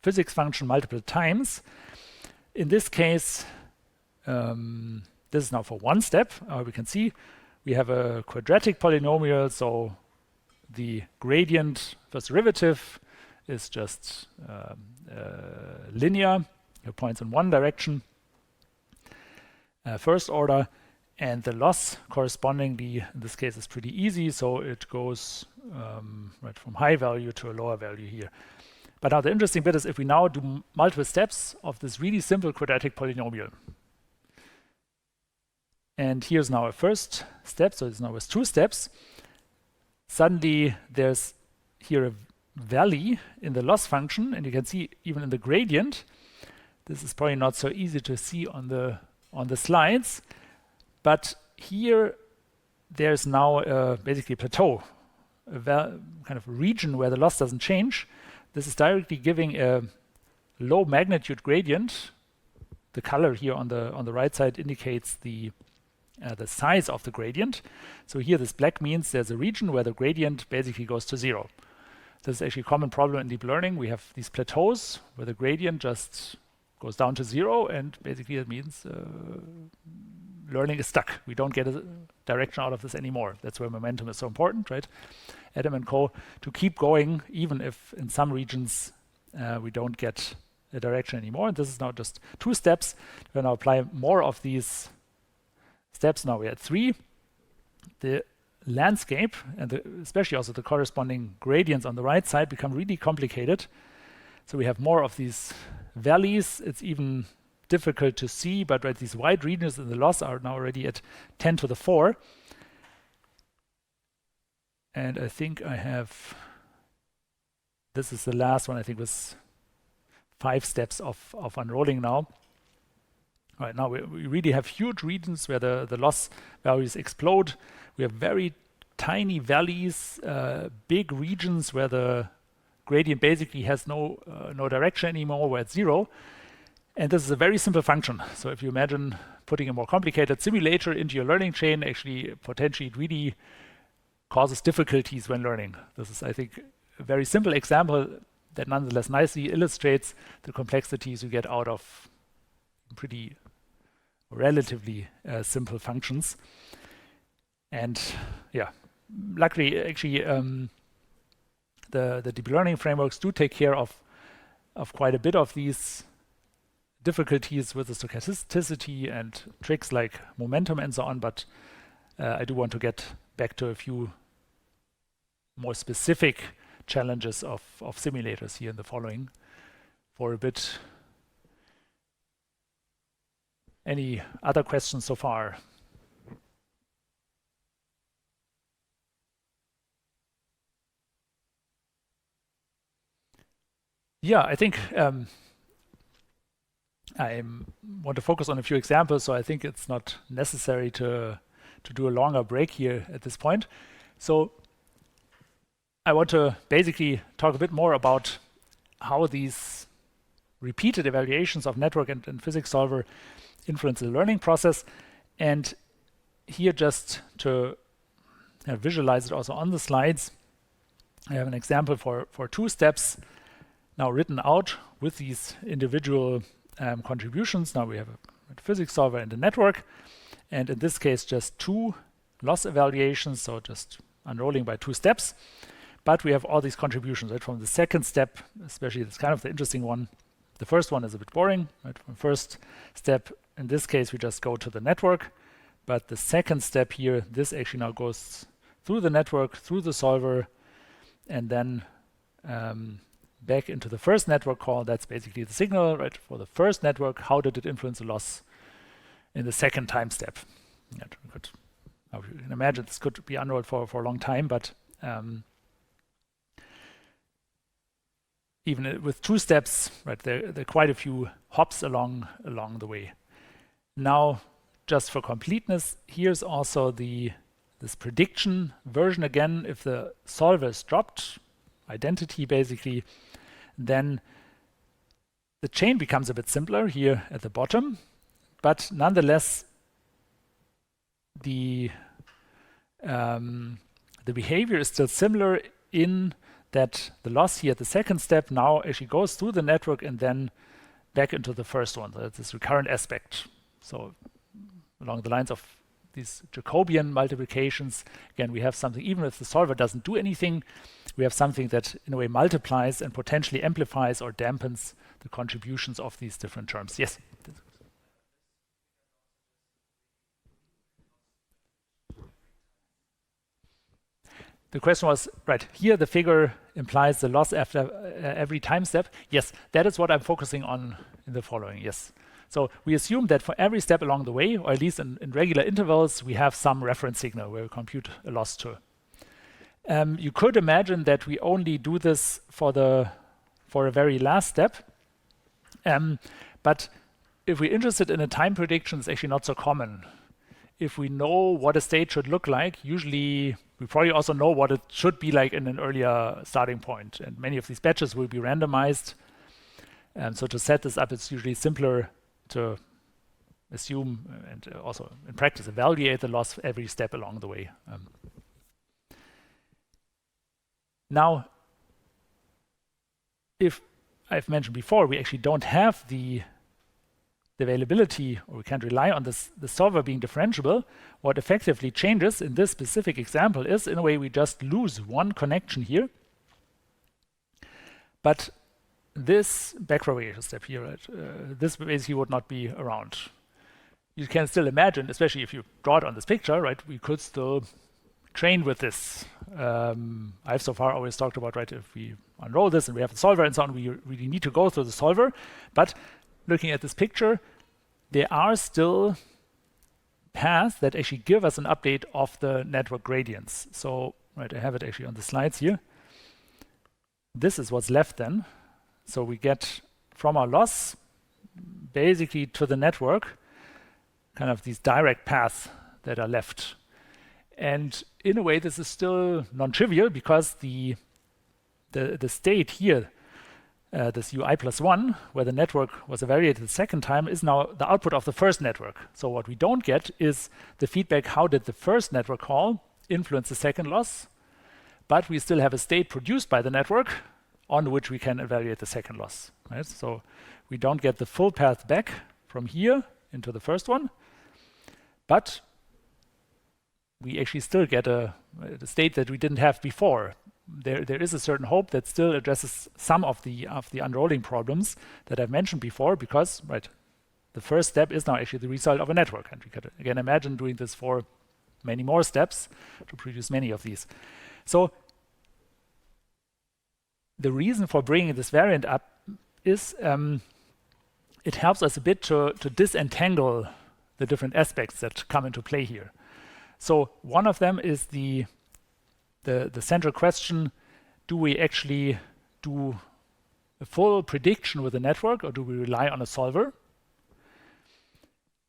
S1: physics function multiple times. In this case, this is now for 1 step. We can see we have a quadratic polynomial, so the gradient first derivative is just linear. It points in one direction, first order, and the loss correspondingly, in this case, is pretty easy. So it goes right from high value to a lower value here. But now the interesting bit is if we now do multiple steps of this really simple quadratic polynomial. And here's now a first step, so it's now with 2 steps. Suddenly there's here a valley in the loss function, and you can see even in the gradient. This is probably not so easy to see on the slides, but here there's now basically a plateau, a kind of region where the loss doesn't change. This is directly giving a low magnitude gradient. The color here on the right side indicates the size of the gradient. So here this black means there's a region where the gradient basically goes to 0. This is actually a common problem in deep learning. We have these plateaus where the gradient just goes down to 0, and basically it means learning is stuck. We don't get a direction out of this anymore. That's where momentum is so important, right? Adam and co. to keep going, even if in some regions we don't get a direction anymore. And this is now just 2 steps. We're now apply more of these steps. Now we're at 3. The landscape, and especially also the corresponding gradients on the right side, become really complicated. So we have more of these valleys. It's even difficult to see, but right, these wide regions in the loss are now already at 10 to the 4. And I think I have, this is the last one, I think was 5 steps of unrolling now. All right, now we really have huge regions where the loss values explode. We have very tiny valleys, big regions where the gradient basically has no direction anymore, where it's 0. And this is a very simple function. So if you imagine putting a more complicated simulator into your learning chain, actually potentially it really causes difficulties when learning. This is, I think, a very simple example that nonetheless nicely illustrates the complexities you get out of pretty relatively simple functions. And yeah, luckily, actually, the deep learning frameworks do take care of quite a bit of these difficulties with the stochasticity and tricks like momentum and so on, but I do want to get back to a few more specific challenges of simulators here in the following for a bit. Any other questions so far? Yeah, I think I want to focus on a few examples, so I think it's not necessary to do a longer break here at this point. So I want to basically talk a bit more about how these repeated evaluations of network and physics solver influence the learning process. And here, just to visualize it also on the slides, I have an example for 2 steps now written out with these individual contributions. Now we have a physics solver and a network, and in this case just 2 loss evaluations, so just unrolling by 2 steps. But we have all these contributions, right? From the second step, especially, that's kind of the interesting one. The first one is a bit boring, right? From first step, in this case, we just go to the network. But the second step here, this actually now goes through the network, through the solver, and then back into the first network call. That's basically the signal, right? For the first network, how did it influence the loss in the second time step? You can imagine this could be unrolled for a long time, but even with 2 steps, right, there are quite a few hops along the way. Now, just for completeness, here's also this prediction version again. If the solver is dropped, identity basically, then the chain becomes a bit simpler here at the bottom, but nonetheless, the behavior is still similar in that the loss here at the second step now actually goes through the network and then back into the first one. So that's this recurrent aspect. So along the lines of these Jacobian multiplications, again, we have something, even if the solver doesn't do anything, we have something that in a way multiplies and potentially amplifies or dampens the contributions of these different terms. Yes? The question was, right, here the figure implies the loss after every time step. Yes, that is what I'm focusing on in the following, yes. So we assume that for every step along the way, or at least in regular intervals, we have some reference signal where we compute a loss to. You could imagine that we only do this for a very last step. But if we're interested in a time prediction, it's actually not so common. If we know what a state should look like, usually we probably also know what it should be like in an earlier starting point. And many of these batches will be randomized. So to set this up, it's usually simpler to assume and also in practice evaluate the loss every step along the way. Now, if I've mentioned before, we actually don't have the availability, or we can't rely on the solver being differentiable, what effectively changes in this specific example is, in a way, we just lose one connection here. But this backpropagation step here, right, this basically would not be around. You can still imagine, especially if you draw it on this picture, right, we could still train with this. I've so far always talked about, right, if we unroll this and we have the solver and so on, we really need to go through the solver. But looking at this picture, there are still paths that actually give us an update of the network gradients. So, right, I have it actually on the slides here. This is what's left then. So we get from our loss basically to the network kind of these direct paths that are left. And in a way, this is still non-trivial because the state here, this UI plus 1, where the network was evaluated the second time, is now the output of the first network. So what we don't get is the feedback, how did the first network call influence the second loss? But we still have a state produced by the network on which we can evaluate the second loss. Right? So we don't get the full path back from here into the first one, but we actually still get a state that we didn't have before. there is a certain hope that still addresses some of the unrolling problems that I've mentioned before, because the first step is now actually the result of a network, and we could again imagine doing this for many more steps to produce many of these. So the reason for bringing this variant up is it helps us a bit to disentangle the different aspects that come into play here. So one of them is the central question: do we actually do a full prediction with a network, or do we rely on a solver?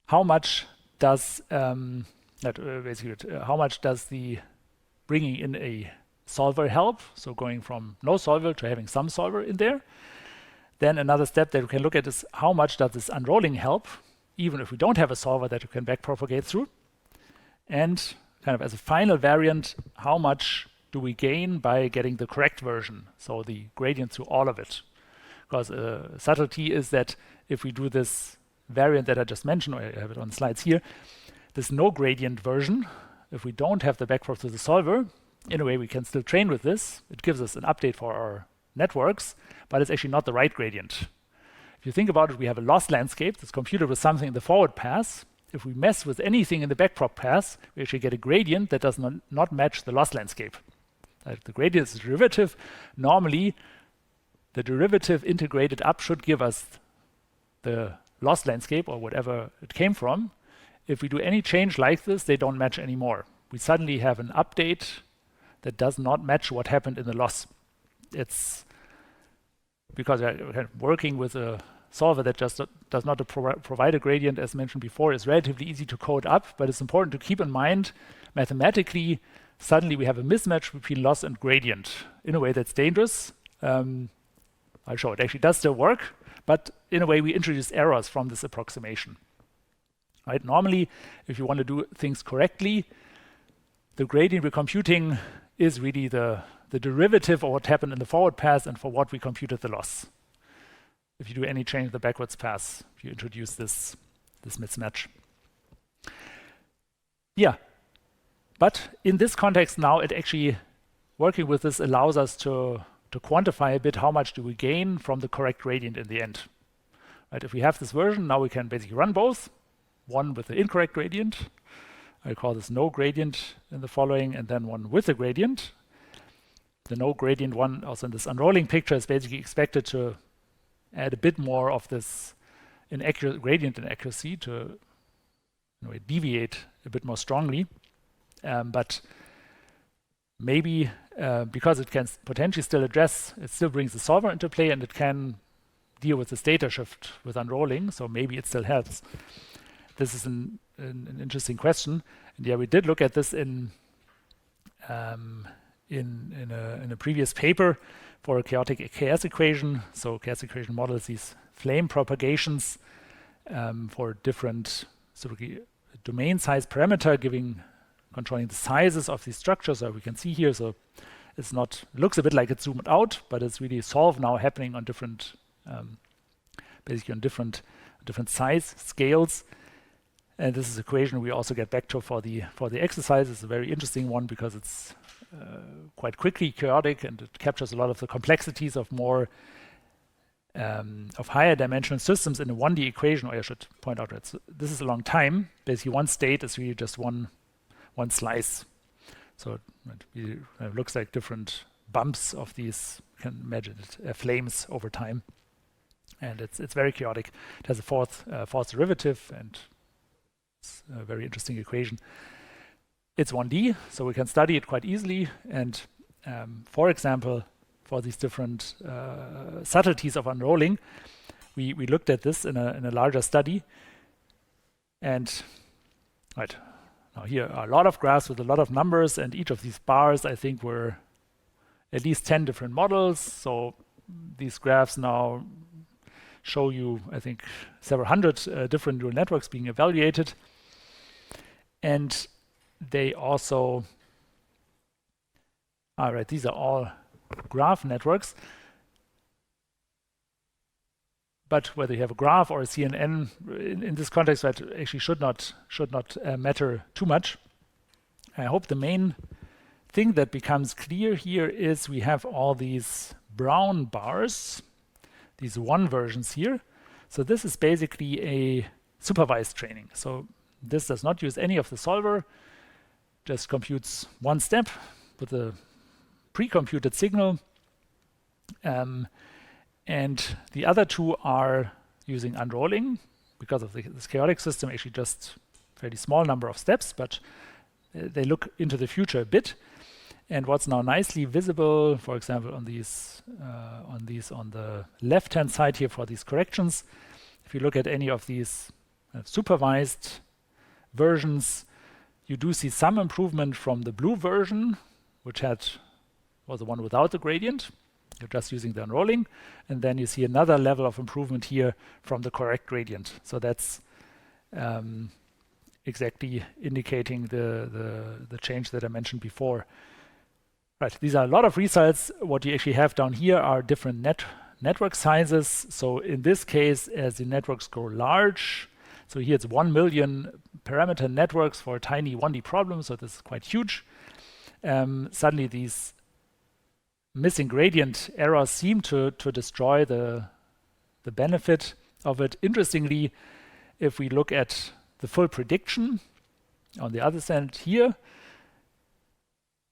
S1: How much does how much does the bringing in a solver help? So going from no solver to having some solver in there. Then another step that we can look at is how much does this unrolling help, even if we don't have a solver that we can backpropagate through. And kind of as a final variant, how much do we gain by getting the correct version, so the gradient through all of it? Because subtlety is that if we do this variant that I just mentioned, or I have it on slides here, this no gradient version, if we don't have the backprop to the solver, in a way we can still train with this. It gives us an update for our networks, but it's actually not the right gradient. If you think about it, we have a loss landscape that's computed with something in the forward pass. If we mess with anything in the backprop pass, we actually get a gradient that does not match the loss landscape. The gradient is a derivative. Normally, the derivative integrated up should give us the loss landscape or whatever it came from. If we do any change like this, they don't match anymore. We suddenly have an update that does not match what happened in the loss. It's because we're working with a solver that just does not provide a gradient, as mentioned before, is relatively easy to code up, but it's important to keep in mind mathematically, suddenly we have a mismatch between loss and gradient in a way that's dangerous. I'll show it actually does still work, but in a way we introduce errors from this approximation. Right? Normally, if you want to do things correctly, the gradient we're computing is really the derivative of what happened in the forward pass and for what we computed the loss. If you do any change in the backwards pass, you introduce this mismatch. Yeah, but in this context now, it actually, working with this allows us to quantify a bit how much do we gain from the correct gradient in the end. Right? If we have this version, now we can basically run both, one with the incorrect gradient. I call this no gradient in the following, and then one with a gradient. The no gradient one, also in this unrolling picture, is basically expected to add a bit more of this gradient inaccuracy to deviate a bit more strongly. But maybe because it can potentially still address, it still brings the solver into play, and it can deal with this data shift with unrolling, so maybe it still helps. This is an interesting question. And yeah, we did look at this in a previous paper for a chaotic KS equation. So KS equation models these flame propagations for different sort of domain size parameter, controlling the sizes of these structures. So we can see here, so it's not, it looks a bit like it's zoomed out, but it's really solved now happening on different, basically on different size scales. And this is an equation we also get back to for the exercise. It's a very interesting one because it's quite quickly chaotic, and it captures a lot of the complexities of more of higher dimensional systems in a 1D equation. Or I should point out that this is a long time. Basically, one state is really just one slice. So it looks like different bumps of these. You can imagine it flames over time, and it's very chaotic. It has a fourth derivative, and it's a very interesting equation. It's 1D, so we can study it quite easily. And for example, for these different subtleties of unrolling, we looked at this in a larger study. And right now here are a lot of graphs with a lot of numbers, and each of these bars, I think, were at least 10 different models. So these graphs now show you, I think, several hundred different neural networks being evaluated. And they also, these are all graph networks. But whether you have a graph or a CNN in this context, that actually should not matter too much. I hope the main thing that becomes clear here is we have all these brown bars, these one versions here. So this is basically a supervised training. So this does not use any of the solver, just computes one step with a pre-computed signal. And the other two are using unrolling because of this chaotic system, actually just a fairly small number of steps, but they look into the future a bit. And what's now nicely visible, for example, on the left-hand side here for these corrections, if you look at any of these supervised versions, you do see some improvement from the blue version, which was the one without the gradient. You're just using the unrolling, and then you see another level of improvement here from the correct gradient. So that's exactly indicating the change that I mentioned before. Right, these are a lot of results. What you actually have down here are different network sizes. So in this case, as the networks grow large, so here it's 1 million parameter networks for a tiny 1D problem, so this is quite huge. Suddenly these missing gradient errors seem to destroy the benefit of it. Interestingly, if we look at the full prediction on the other side here,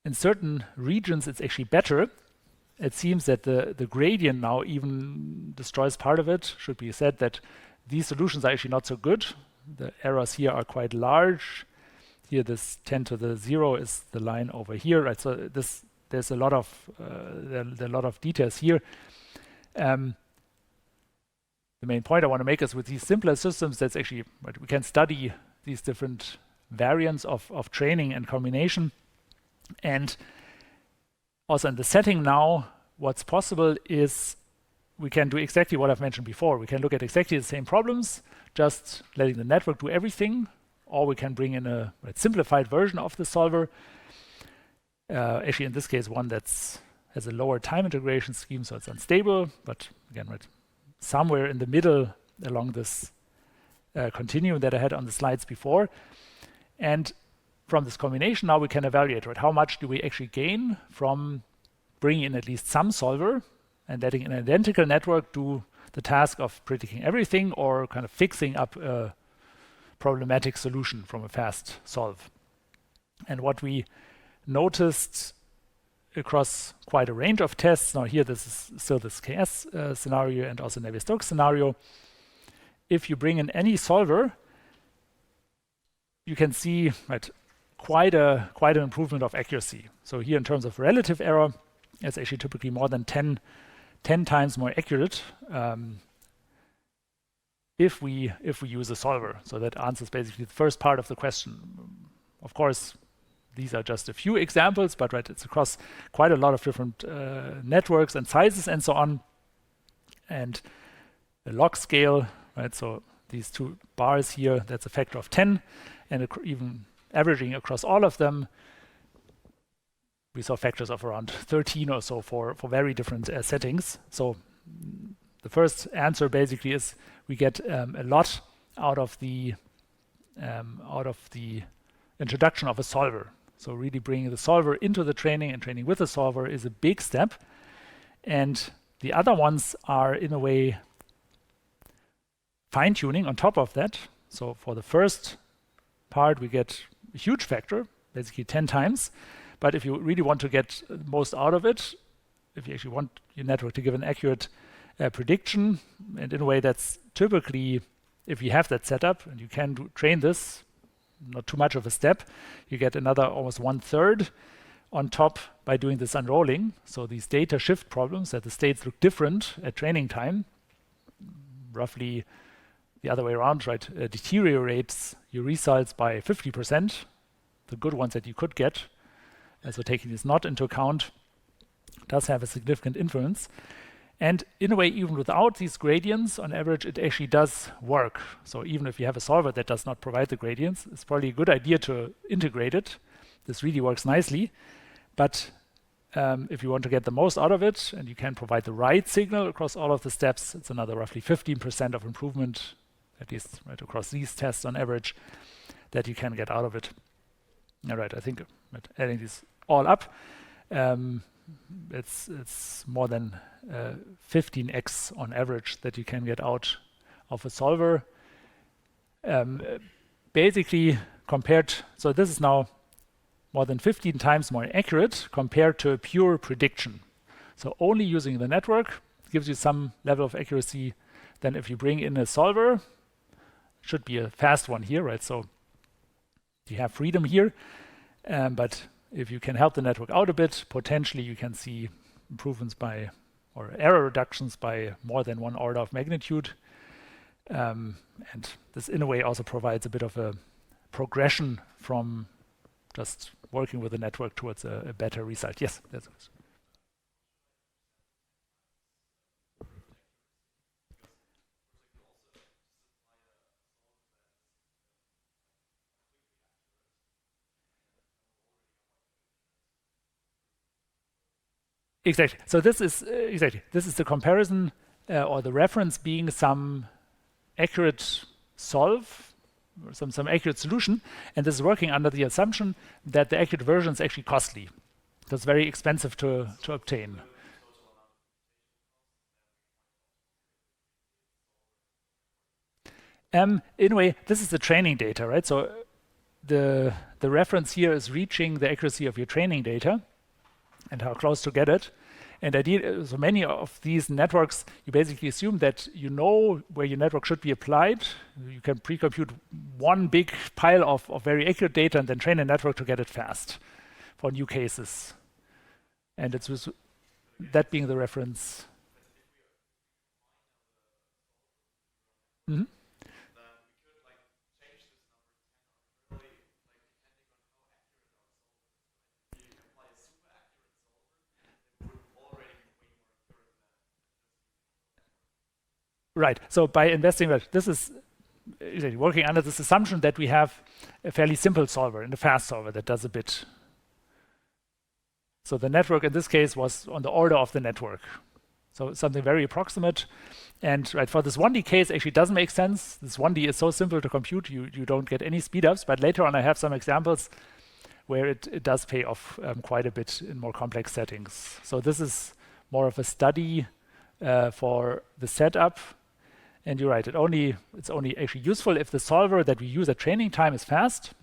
S1: in certain regions it's actually better. It seems that the gradient now even destroys part of it. Should be said that these solutions are actually not so good. The errors here are quite large. Here this 10 to the 0 is the line over here, right? So there's a lot of details here. The main point I want to make is with these simpler systems, that's actually, right, we can study these different variants of training and combination. And also in the setting now, what's possible is we can do exactly what I've mentioned before. We can look at exactly the same problems, just letting the network do everything, or we can bring in a simplified version of the solver. Actually, in this case, one that has a lower time integration scheme, so it's unstable, but again, right, somewhere in the middle along this continuum that I had on the slides before. And from this combination, now we can evaluate, right, how much do we actually gain from bringing in at least some solver and letting an identical network do the task of predicting everything or kind of fixing up a problematic solution from a fast solve. And what we noticed across quite a range of tests, now here this is still this KS scenario and also Navier-Stokes scenario, if you bring in any solver, you can see, right, quite an improvement of accuracy. So here in terms of relative error, it's actually typically more than 10 times more accurate if we use a solver. So that answers basically the first part of the question. Of course, these are just a few examples, but right, it's across quite a lot of different networks and sizes and so on. And the log scale, right? So these two bars here, that's a factor of 10, and even averaging across all of them, we saw factors of around 13 or so for very different settings. So the first answer basically is we get a lot out of the introduction of a solver. So really bringing the solver into the training and training with the solver is a big step. And the other ones are in a way fine-tuning on top of that. So for the first part, we get a huge factor, basically 10 times. But if you really want to get most out of it, if you actually want your network to give an accurate prediction, and in a way that's typically, if you have that set up and you can train this, not too much of a step, you get another almost 1/3 on top by doing this unrolling. So these data shift problems that the states look different at training time, roughly the other way around, right, deteriorates your results by 50%, the good ones that you could get. So taking this not into account does have a significant influence. And in a way, even without these gradients, on average, it actually does work. So even if you have a solver that does not provide the gradients, it's probably a good idea to integrate it. This really works nicely. But if you want to get the most out of it and you can provide the right signal across all of the steps, it's another roughly 15% of improvement, at least right across these tests on average, that you can get out of it. All right, I think adding these all up, it's more than 15x on average that you can get out of a solver. Basically compared, so this is now more than 15 times more accurate compared to a pure prediction. So only using the network gives you some level of accuracy. Then if you bring in a solver, should be a fast one here, right? So you have freedom here, but if you can help the network out a bit, potentially you can see improvements by, or error reductions by more than one order of magnitude. And this in a way also provides a bit of a progression from just working with the network towards a better result. Yes, that's it. Exactly. So this is the comparison or the reference being some accurate solve, or some accurate solution, and this is working under the assumption that the accurate version is actually costly. That's very expensive to obtain. In a way, this is the training data, right? So the reference here is reaching the accuracy of your training data and how close to get it. And so many of these networks, you basically assume that you know where your network should be applied. You can pre-compute one big pile of very accurate data and then train a network to get it fast for new cases. And it's with that being the reference. Mm-hmm. Right. So by investing, this is working under this assumption that we have a fairly simple solver and a fast solver that does a bit. So the network in this case was on the order of the network. So something very approximate. And right, for this 1D case, actually doesn't make sense. This 1D is so simple to compute, you don't get any speedups. But later on, I have some examples where it does pay off quite a bit in more complex settings. So this is more of a study for the setup. And you're right, it's only actually useful if the solver that we use at training time is fast.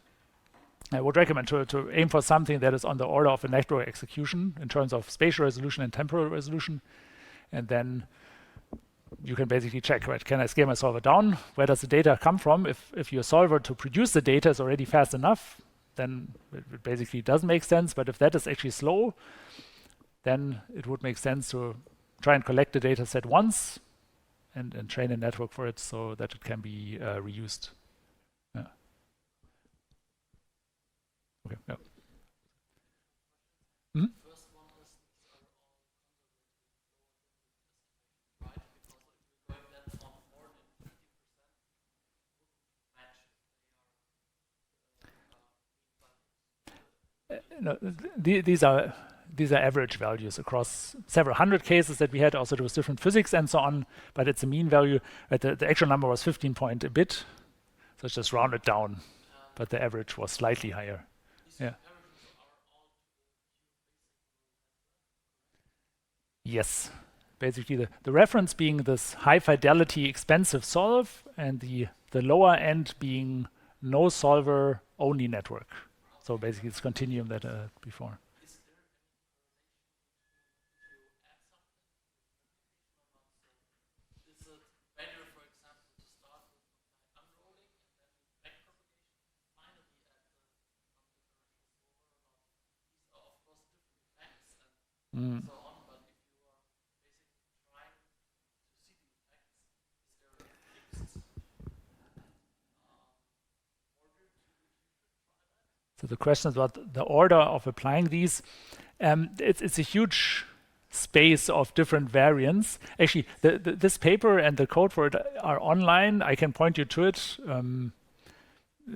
S1: I would recommend to aim for something that is on the order of a network execution in terms of spatial resolution and temporal resolution. And then you can basically check, right, can I scale my solver down? Where does the data come from? If your solver to produce the data is already fast enough, then it basically doesn't make sense. But if that is actually slow, then it would make sense to try and collect the data set once and train a network for it so that it can be reused. Yeah. Okay. Yeah. Mm-hmm. No, these are average values across several hundred cases that we had. Also, there was different physics and so on, but it's a mean value. The actual number was 15 point a bit, so it's just rounded down, but the average was slightly higher. Yeah. Yes. Basically, the reference being this high fidelity, expensive solve, and the lower end being no solver, only network. So basically, it's continuum that before. Mm. So the question is about the order of applying these. It's a huge space of different variants. Actually, this paper and the code for it are online. I can point you to it.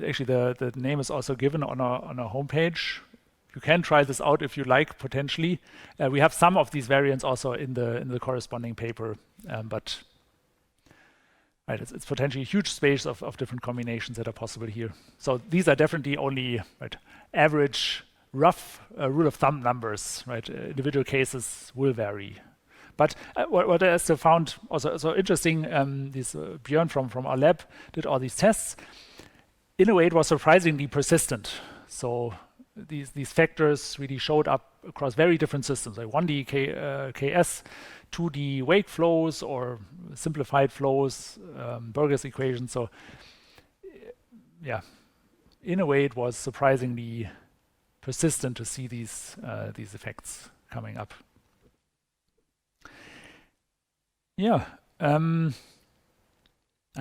S1: Actually, the name is also given on our homepage. You can try this out if you like, potentially. We have some of these variants also in the corresponding paper, but right, it's potentially a huge space of different combinations that are possible here. So these are definitely only average rough rule of thumb numbers, right? Individual cases will vary. But what I also found also so interesting, this Björn from our lab did all these tests. In a way, it was surprisingly persistent. So these factors really showed up across very different systems, like 1D KS, 2D wake flows, or simplified flows, Burger's equation. So yeah, in a way, it was surprisingly persistent to see these effects coming up. Yeah, I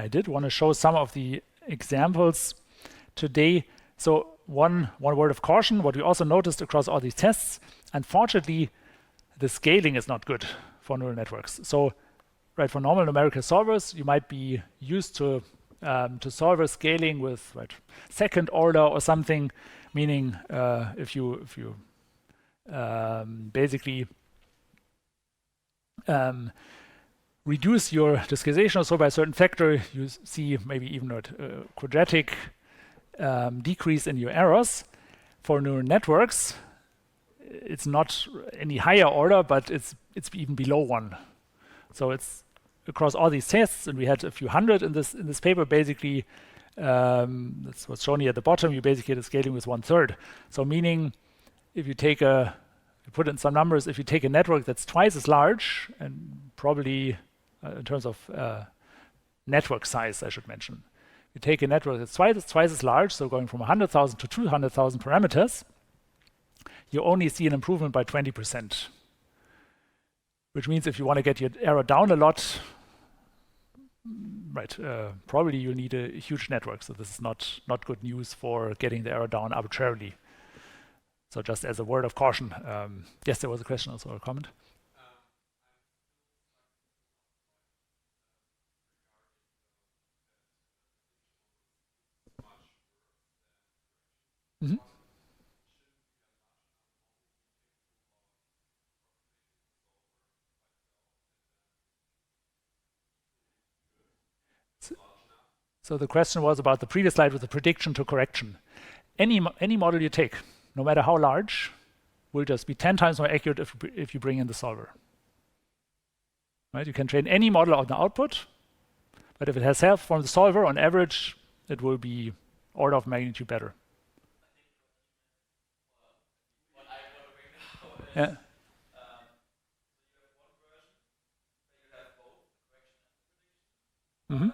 S1: did want to show some of the examples today. So one word of caution, what we also noticed across all these tests, unfortunately, the scaling is not good for neural networks. So right, for normal numerical solvers, you might be used to solver scaling with second order or something, meaning if you basically reduce your discretization or so by a certain factor, you see maybe even a quadratic decrease in your errors. For neural networks, it's not any higher order, but it's even below 1. So it's across all these tests, and we had a few hundred in this paper. Basically, that's what's shown here at the bottom. You basically get a scaling with 1/3. So meaning, if you take put in some numbers, if you take a network that's twice as large, and probably in terms of network size, I should mention, you take a network that's twice as large, so going from 100,000 to 200,000 parameters, you only see an improvement by 20%. Which means if you want to get your error down a lot, probably you'll need a huge network. So this is not good news for getting the error down arbitrarily. So just as a word of caution. Yes, there was a question also, or a comment. Mm-hmm. So the question was about the previous slide with the prediction to correction. Any model you take, no matter how large, will just be 10 times more accurate if you bring in the solver. Right? You can train any model on the output, but if it has help from the solver, on average, it will be order of magnitude better. Yeah. Mm-hmm.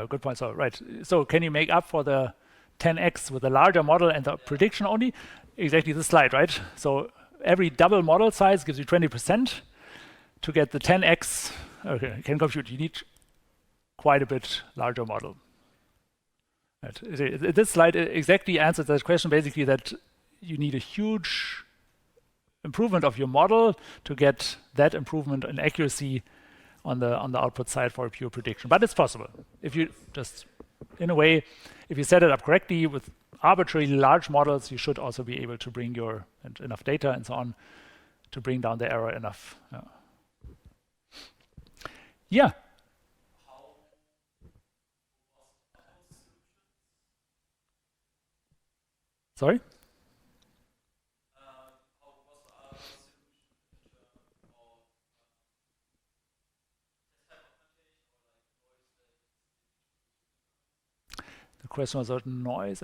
S1: Good point. So right. So can you make up for the 10x with a larger model and the prediction only? Exactly this slide, right? So every double model size gives you 20%. To get the 10x, okay, you can compute. You need quite a bit larger model. Right. This slide exactly answers that question. Basically, that you need a huge improvement of your model to get that improvement in accuracy on the output side for a pure prediction. But it's possible if you just, in a way, if you set it up correctly with arbitrarily large models, you should also be able to bring your enough data and so on to bring down the error enough. Yeah. Sorry? The question was about noise.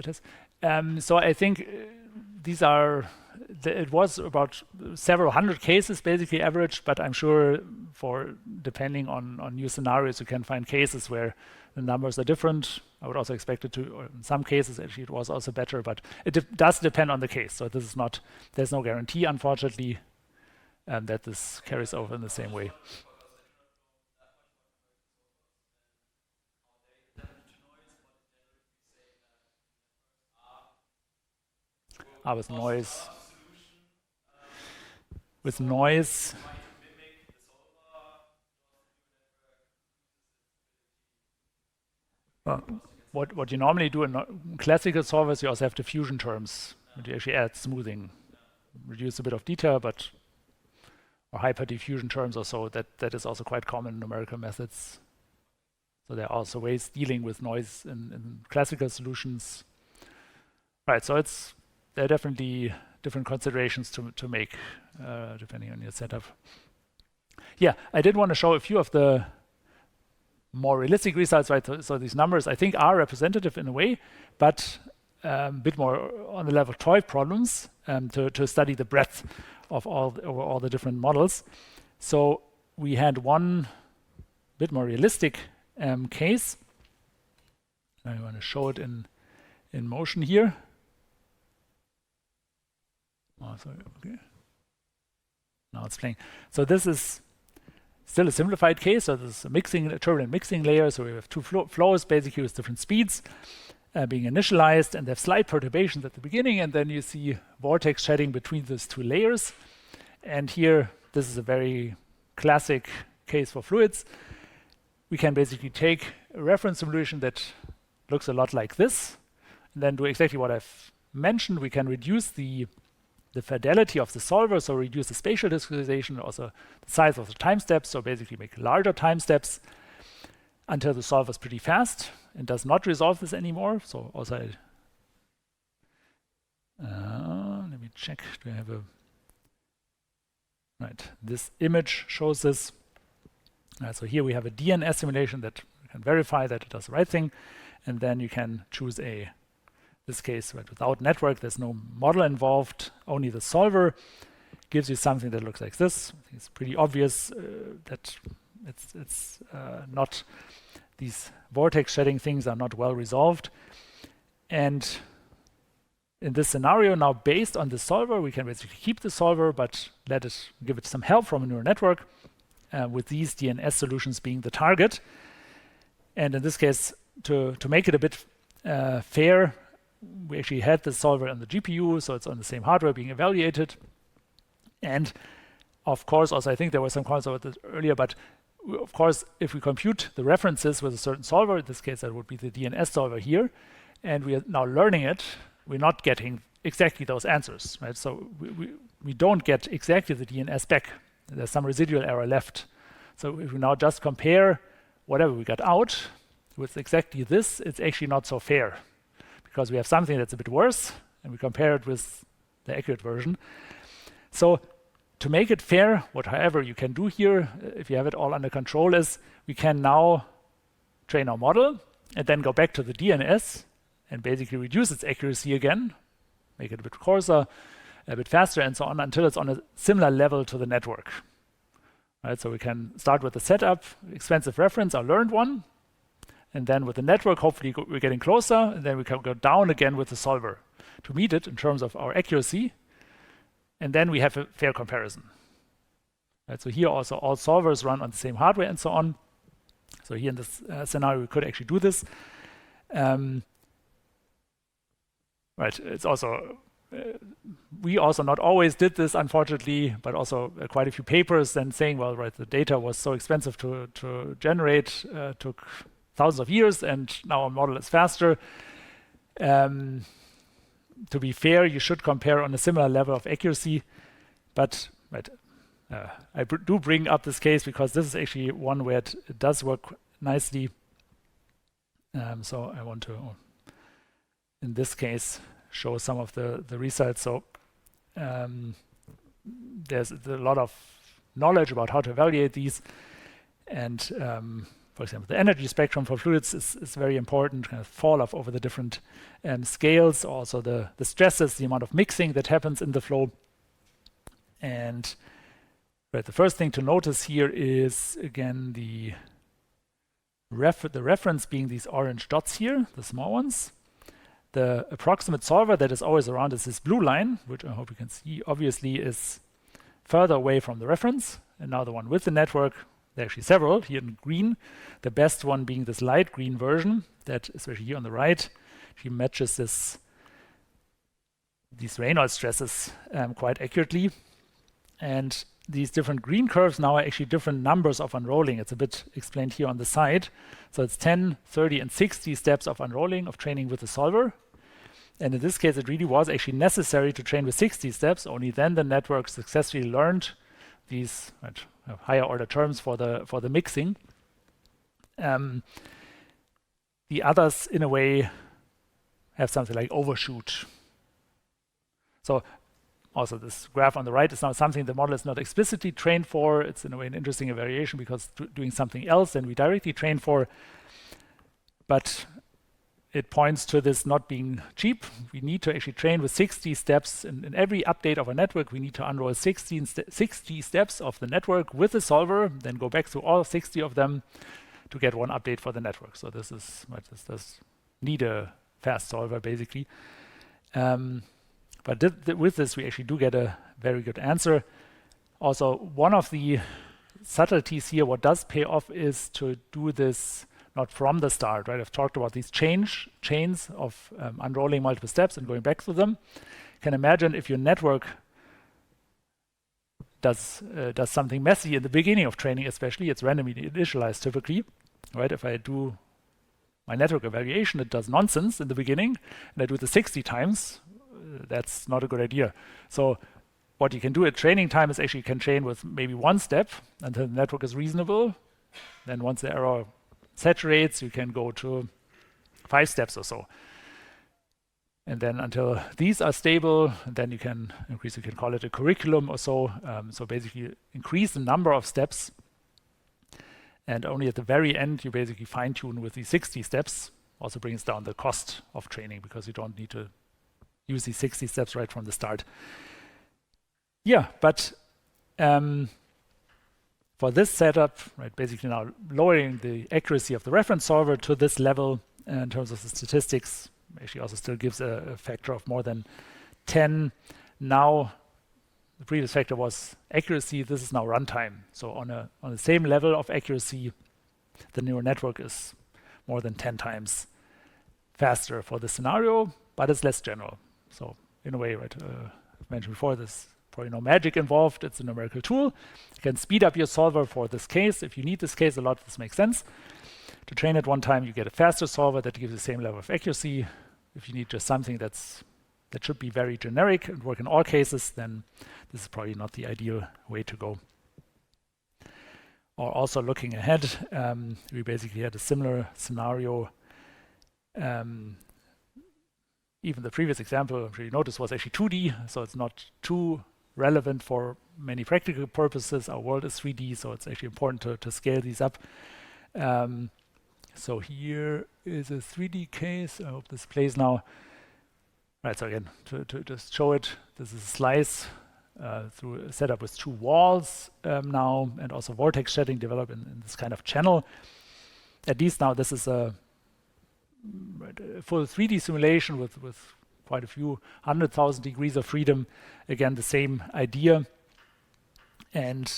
S1: So I think these are, it was about several hundred cases basically averaged, but I'm sure for depending on new scenarios, you can find cases where the numbers are different. I would also expect it to, or in some cases actually it was also better, but it does depend on the case. So this is not, there's no guarantee, unfortunately, that this carries over in the same way. With noise. With noise. What you normally do in classical solvers, you also have diffusion terms you actually add smoothing, reduce a bit of detail, but or hyper diffusion terms or so, that is also quite common in numerical methods. So there are also ways dealing with noise in classical solutions. Right, so there are definitely different considerations to make depending on your setup. Yeah, I did want to show a few of the more realistic results, right? So these numbers I think are representative in a way, but a bit more on the level of toy problems to study the breadth of all the different models. So we had one bit more realistic case. I want to show it in motion here. Oh, sorry. Okay. Now it's playing. So this is still a simplified case. So this is a turbulent mixing layer. So we have two flows basically with different speeds being initialized, and they have slight perturbations at the beginning, and then you see vortex shedding between those two layers. And here, this is a very classic case for fluids. We can basically take a reference simulation that looks a lot like this, and then do exactly what I've mentioned. We can reduce the fidelity of the solver, so reduce the spatial discretization, also the size of the time steps, so basically make larger time steps until the solver is pretty fast and does not resolve this anymore. So also, let me check, do I have a, right, this image shows this. So here we have a DNS simulation that can verify that it does the right thing, and then you can choose this case, right, without network, there's no model involved, only the solver gives you something that looks like this. I think it's pretty obvious that it's not, these vortex shedding things are not well resolved. And in this scenario, now based on the solver, we can basically keep the solver, but give it some help from a neural network with these DNS solutions being the target. And in this case, to make it a bit fair, we actually had the solver on the GPU, so it's on the same hardware being evaluated. And of course, also I think there was some comments about this earlier, but of course, if we compute the references with a certain solver, in this case that would be the DNS solver here, and we are now learning it, we're not getting exactly those answers, right? So we don't get exactly the DNS back. There's some residual error left. So if we now just compare whatever we got out with exactly this, it's actually not so fair, because we have something that's a bit worse, and we compare it with the accurate version. So to make it fair, however you can do here, if you have it all under control, is we can now train our model and then go back to the DNS and basically reduce its accuracy again, make it a bit coarser, a bit faster, and so on, until it's on a similar level to the network. Right, so we can start with the setup, expensive reference, our learned one, and then with the network, hopefully we're getting closer, and then we can go down again with the solver to meet it in terms of our accuracy, and then we have a fair comparison. Right, so here also all solvers run on the same hardware and so on. So here in this scenario, we could actually do this. Right, it's also, we also not always did this, unfortunately, but also quite a few papers then saying, well, right, the data was so expensive to generate, took thousands of years, and now our model is faster. To be fair, you should compare on a similar level of accuracy, but I do bring up this case because this is actually one where it does work nicely. So I want to, in this case, show some of the results. So there's a lot of knowledge about how to evaluate these, and for example, the energy spectrum for fluids is very important, kind of fall off over the different scales, also the stresses, the amount of mixing that happens in the flow. And the first thing to notice here is, again, the reference being these orange dots here, the small ones. The approximate solver that is always around is this blue line, which I hope you can see, obviously is further away from the reference. And now the one with the network, there are actually several here in green. The best one being this light green version that, especially here on the right, she matches these Reynolds stresses quite accurately. And these different green curves now are actually different numbers of unrolling. It's a bit explained here on the side. So it's 10, 30, and 60 steps of unrolling, of training with the solver. And in this case, it really was actually necessary to train with 60 steps. Only then the network successfully learned these higher order terms for the mixing. The others, in a way, have something like overshoot. So also this graph on the right is now something the model is not explicitly trained for. It's in a way an interesting variation because doing something else than we directly train for. But it points to this not being cheap. We need to actually train with 60 steps. In every update of a network, we need to unroll 60 steps of the network with the solver, then go back through all 60 of them to get one update for the network. So this does need a fast solver, basically. But with this, we actually do get a very good answer. Also, one of the subtleties here, what does pay off is to do this not from the start, right? I've talked about these chains of unrolling multiple steps and going back through them. You can imagine if your network does something messy in the beginning of training, especially, it's randomly initialized typically, right? If I do my network evaluation, it does nonsense in the beginning, and I do it 60 times, that's not a good idea. So what you can do at training time is actually you can train with maybe one step until the network is reasonable. Then once the error saturates, you can go to 5 steps or so. And then until these are stable, then you can increase, you can call it a curriculum or so. So basically increase the number of steps. And only at the very end, you basically fine tune with these 60 steps. Also brings down the cost of training because you don't need to use these 60 steps right from the start. Yeah, but for this setup, right, basically now lowering the accuracy of the reference solver to this level in terms of the statistics, actually also still gives a factor of more than 10. Now, the previous factor was accuracy. This is now runtime. So on the same level of accuracy, the neural network is more than 10 times faster for the scenario, but it's less general. So in a way, right, I've mentioned before, there's probably no magic involved. It's a numerical tool. You can speed up your solver for this case. If you need this case a lot, this makes sense. To train it one time, you get a faster solver that gives the same level of accuracy. If you need just something that should be very generic and work in all cases, then this is probably not the ideal way to go. Or also looking ahead, we basically had a similar scenario. Even the previous example, I'm sure you noticed, was actually 2D, so it's not too relevant for many practical purposes. Our world is 3D, so it's actually important to scale these up. So here is a 3D case. I hope this plays now. Right, so again, to just show it, this is a slice through a setup with 2 walls now, and also vortex shedding developed in this kind of channel. At least now this is a full 3D simulation with quite a few 100,000 degrees of freedom. Again, the same idea. And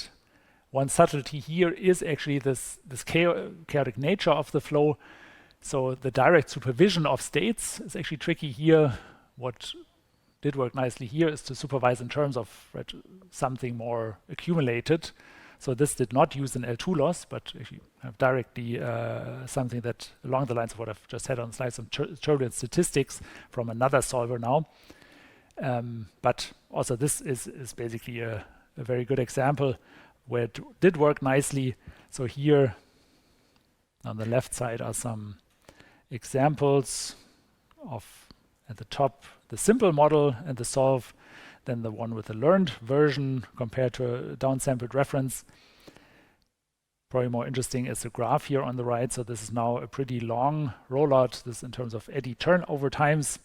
S1: one subtlety here is actually this chaotic nature of the flow. So the direct supervision of states is actually tricky here. What did work nicely here is to supervise in terms of something more accumulated. So this did not use an L2 loss, but if you have directly something that along the lines of what I've just had on the slide, some turbulent statistics from another solver now. But also this is basically a very good example where it did work nicely. So here on the left side are some examples of, at the top, the simple model and the solve, then the one with the learned version compared to a downsampled reference. Probably more interesting is the graph here on the right. So this is now a pretty long rollout, this in terms of eddy turnover times,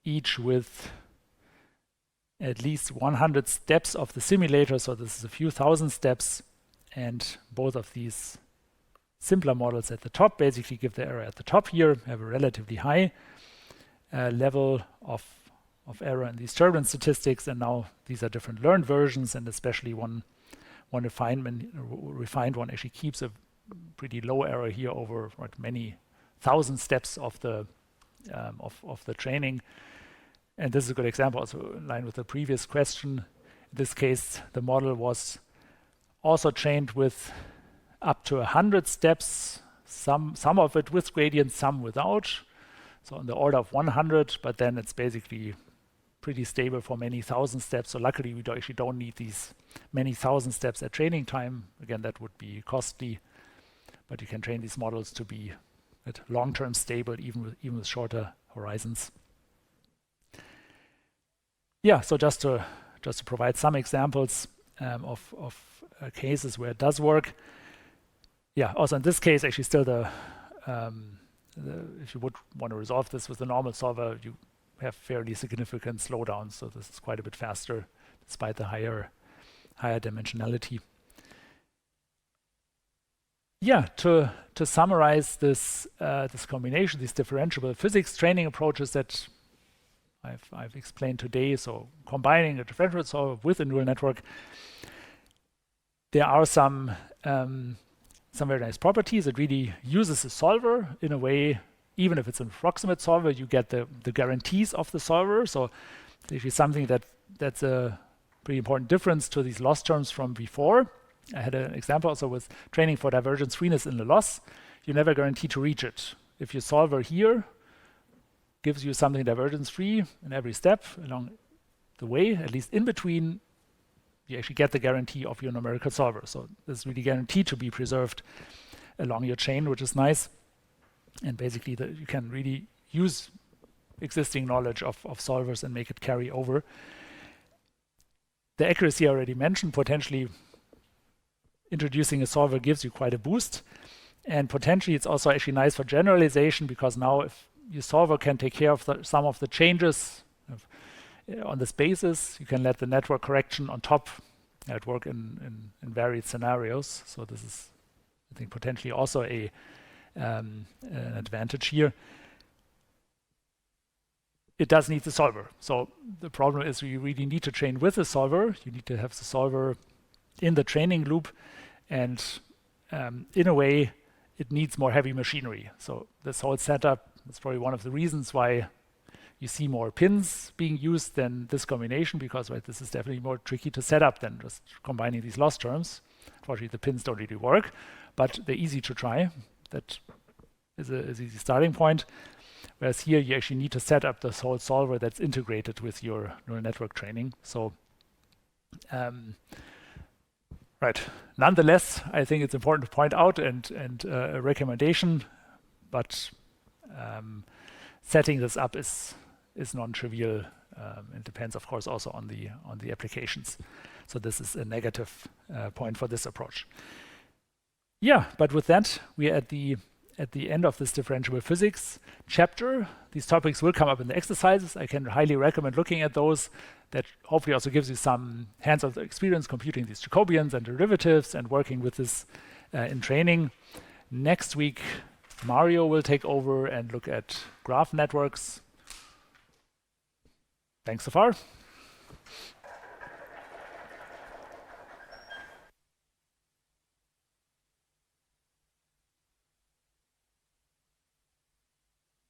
S1: each with at least 100 steps of the simulator. So this is a few thousand steps, and both of these simpler models at the top basically give the error at the top here, have a relatively high level of error in these turbulent statistics, and now these are different learned versions, and especially one refined one actually keeps a pretty low error here over many thousand steps of the training. And this is a good example, also in line with the previous question. In this case, the model was also trained with up to 100 steps, some of it with gradients, some without. so in the order of 100, but then it's basically pretty stable for many thousand steps. So luckily, we actually don't need these many thousand steps at training time. Again, that would be costly, but you can train these models to be at long-term stable, even with shorter horizons. Yeah, so just to provide some examples of cases where it does work. Yeah, also in this case, actually still if you would want to resolve this with a normal solver, you have fairly significant slowdowns. So this is quite a bit faster despite the higher dimensionality. Yeah, to summarize this combination, these differentiable physics training approaches that I've explained today, so combining a differential solver with a neural network, there are some very nice properties. It really uses the solver in a way, even if it's an approximate solver, you get the guarantees of the solver. So actually something that's a pretty important difference to these loss terms from before. I had an example also with training for divergence freeness in the loss. You never guarantee to reach it. If your solver here gives you something divergence free in every step along the way, at least in between, you actually get the guarantee of your numerical solver. So this is really guaranteed to be preserved along your chain, which is nice. And basically you can really use existing knowledge of solvers and make it carry over. The accuracy I already mentioned, potentially introducing a solver gives you quite a boost. And potentially it's also actually nice for generalization, because now if your solver can take care of some of the changes on this basis, you can let the network correction on top work in varied scenarios. So this is, I think, potentially also an advantage here. It does need the solver. So the problem is you really need to train with the solver. You need to have the solver in the training loop, and in a way, it needs more heavy machinery. So this whole setup is probably one of the reasons why you see more pins being used than this combination, because this is definitely more tricky to set up than just combining these loss terms. Unfortunately, the pins don't really work, but they're easy to try. That is an easy starting point. Whereas here, you actually need to set up this whole solver that's integrated with your neural network training. So, right. Nonetheless, I think it's important to point out and a recommendation, but setting this up is non-trivial. It depends, of course, also on the applications. So this is a negative point for this approach. Yeah, but with that, we are at the end of this differentiable physics chapter. These topics will come up in the exercises. I can highly recommend looking at those. That hopefully also gives you some hands-on experience computing these Jacobians and derivatives and working with this in training. Next week, Mario will take over and look at graph networks. Thanks so far.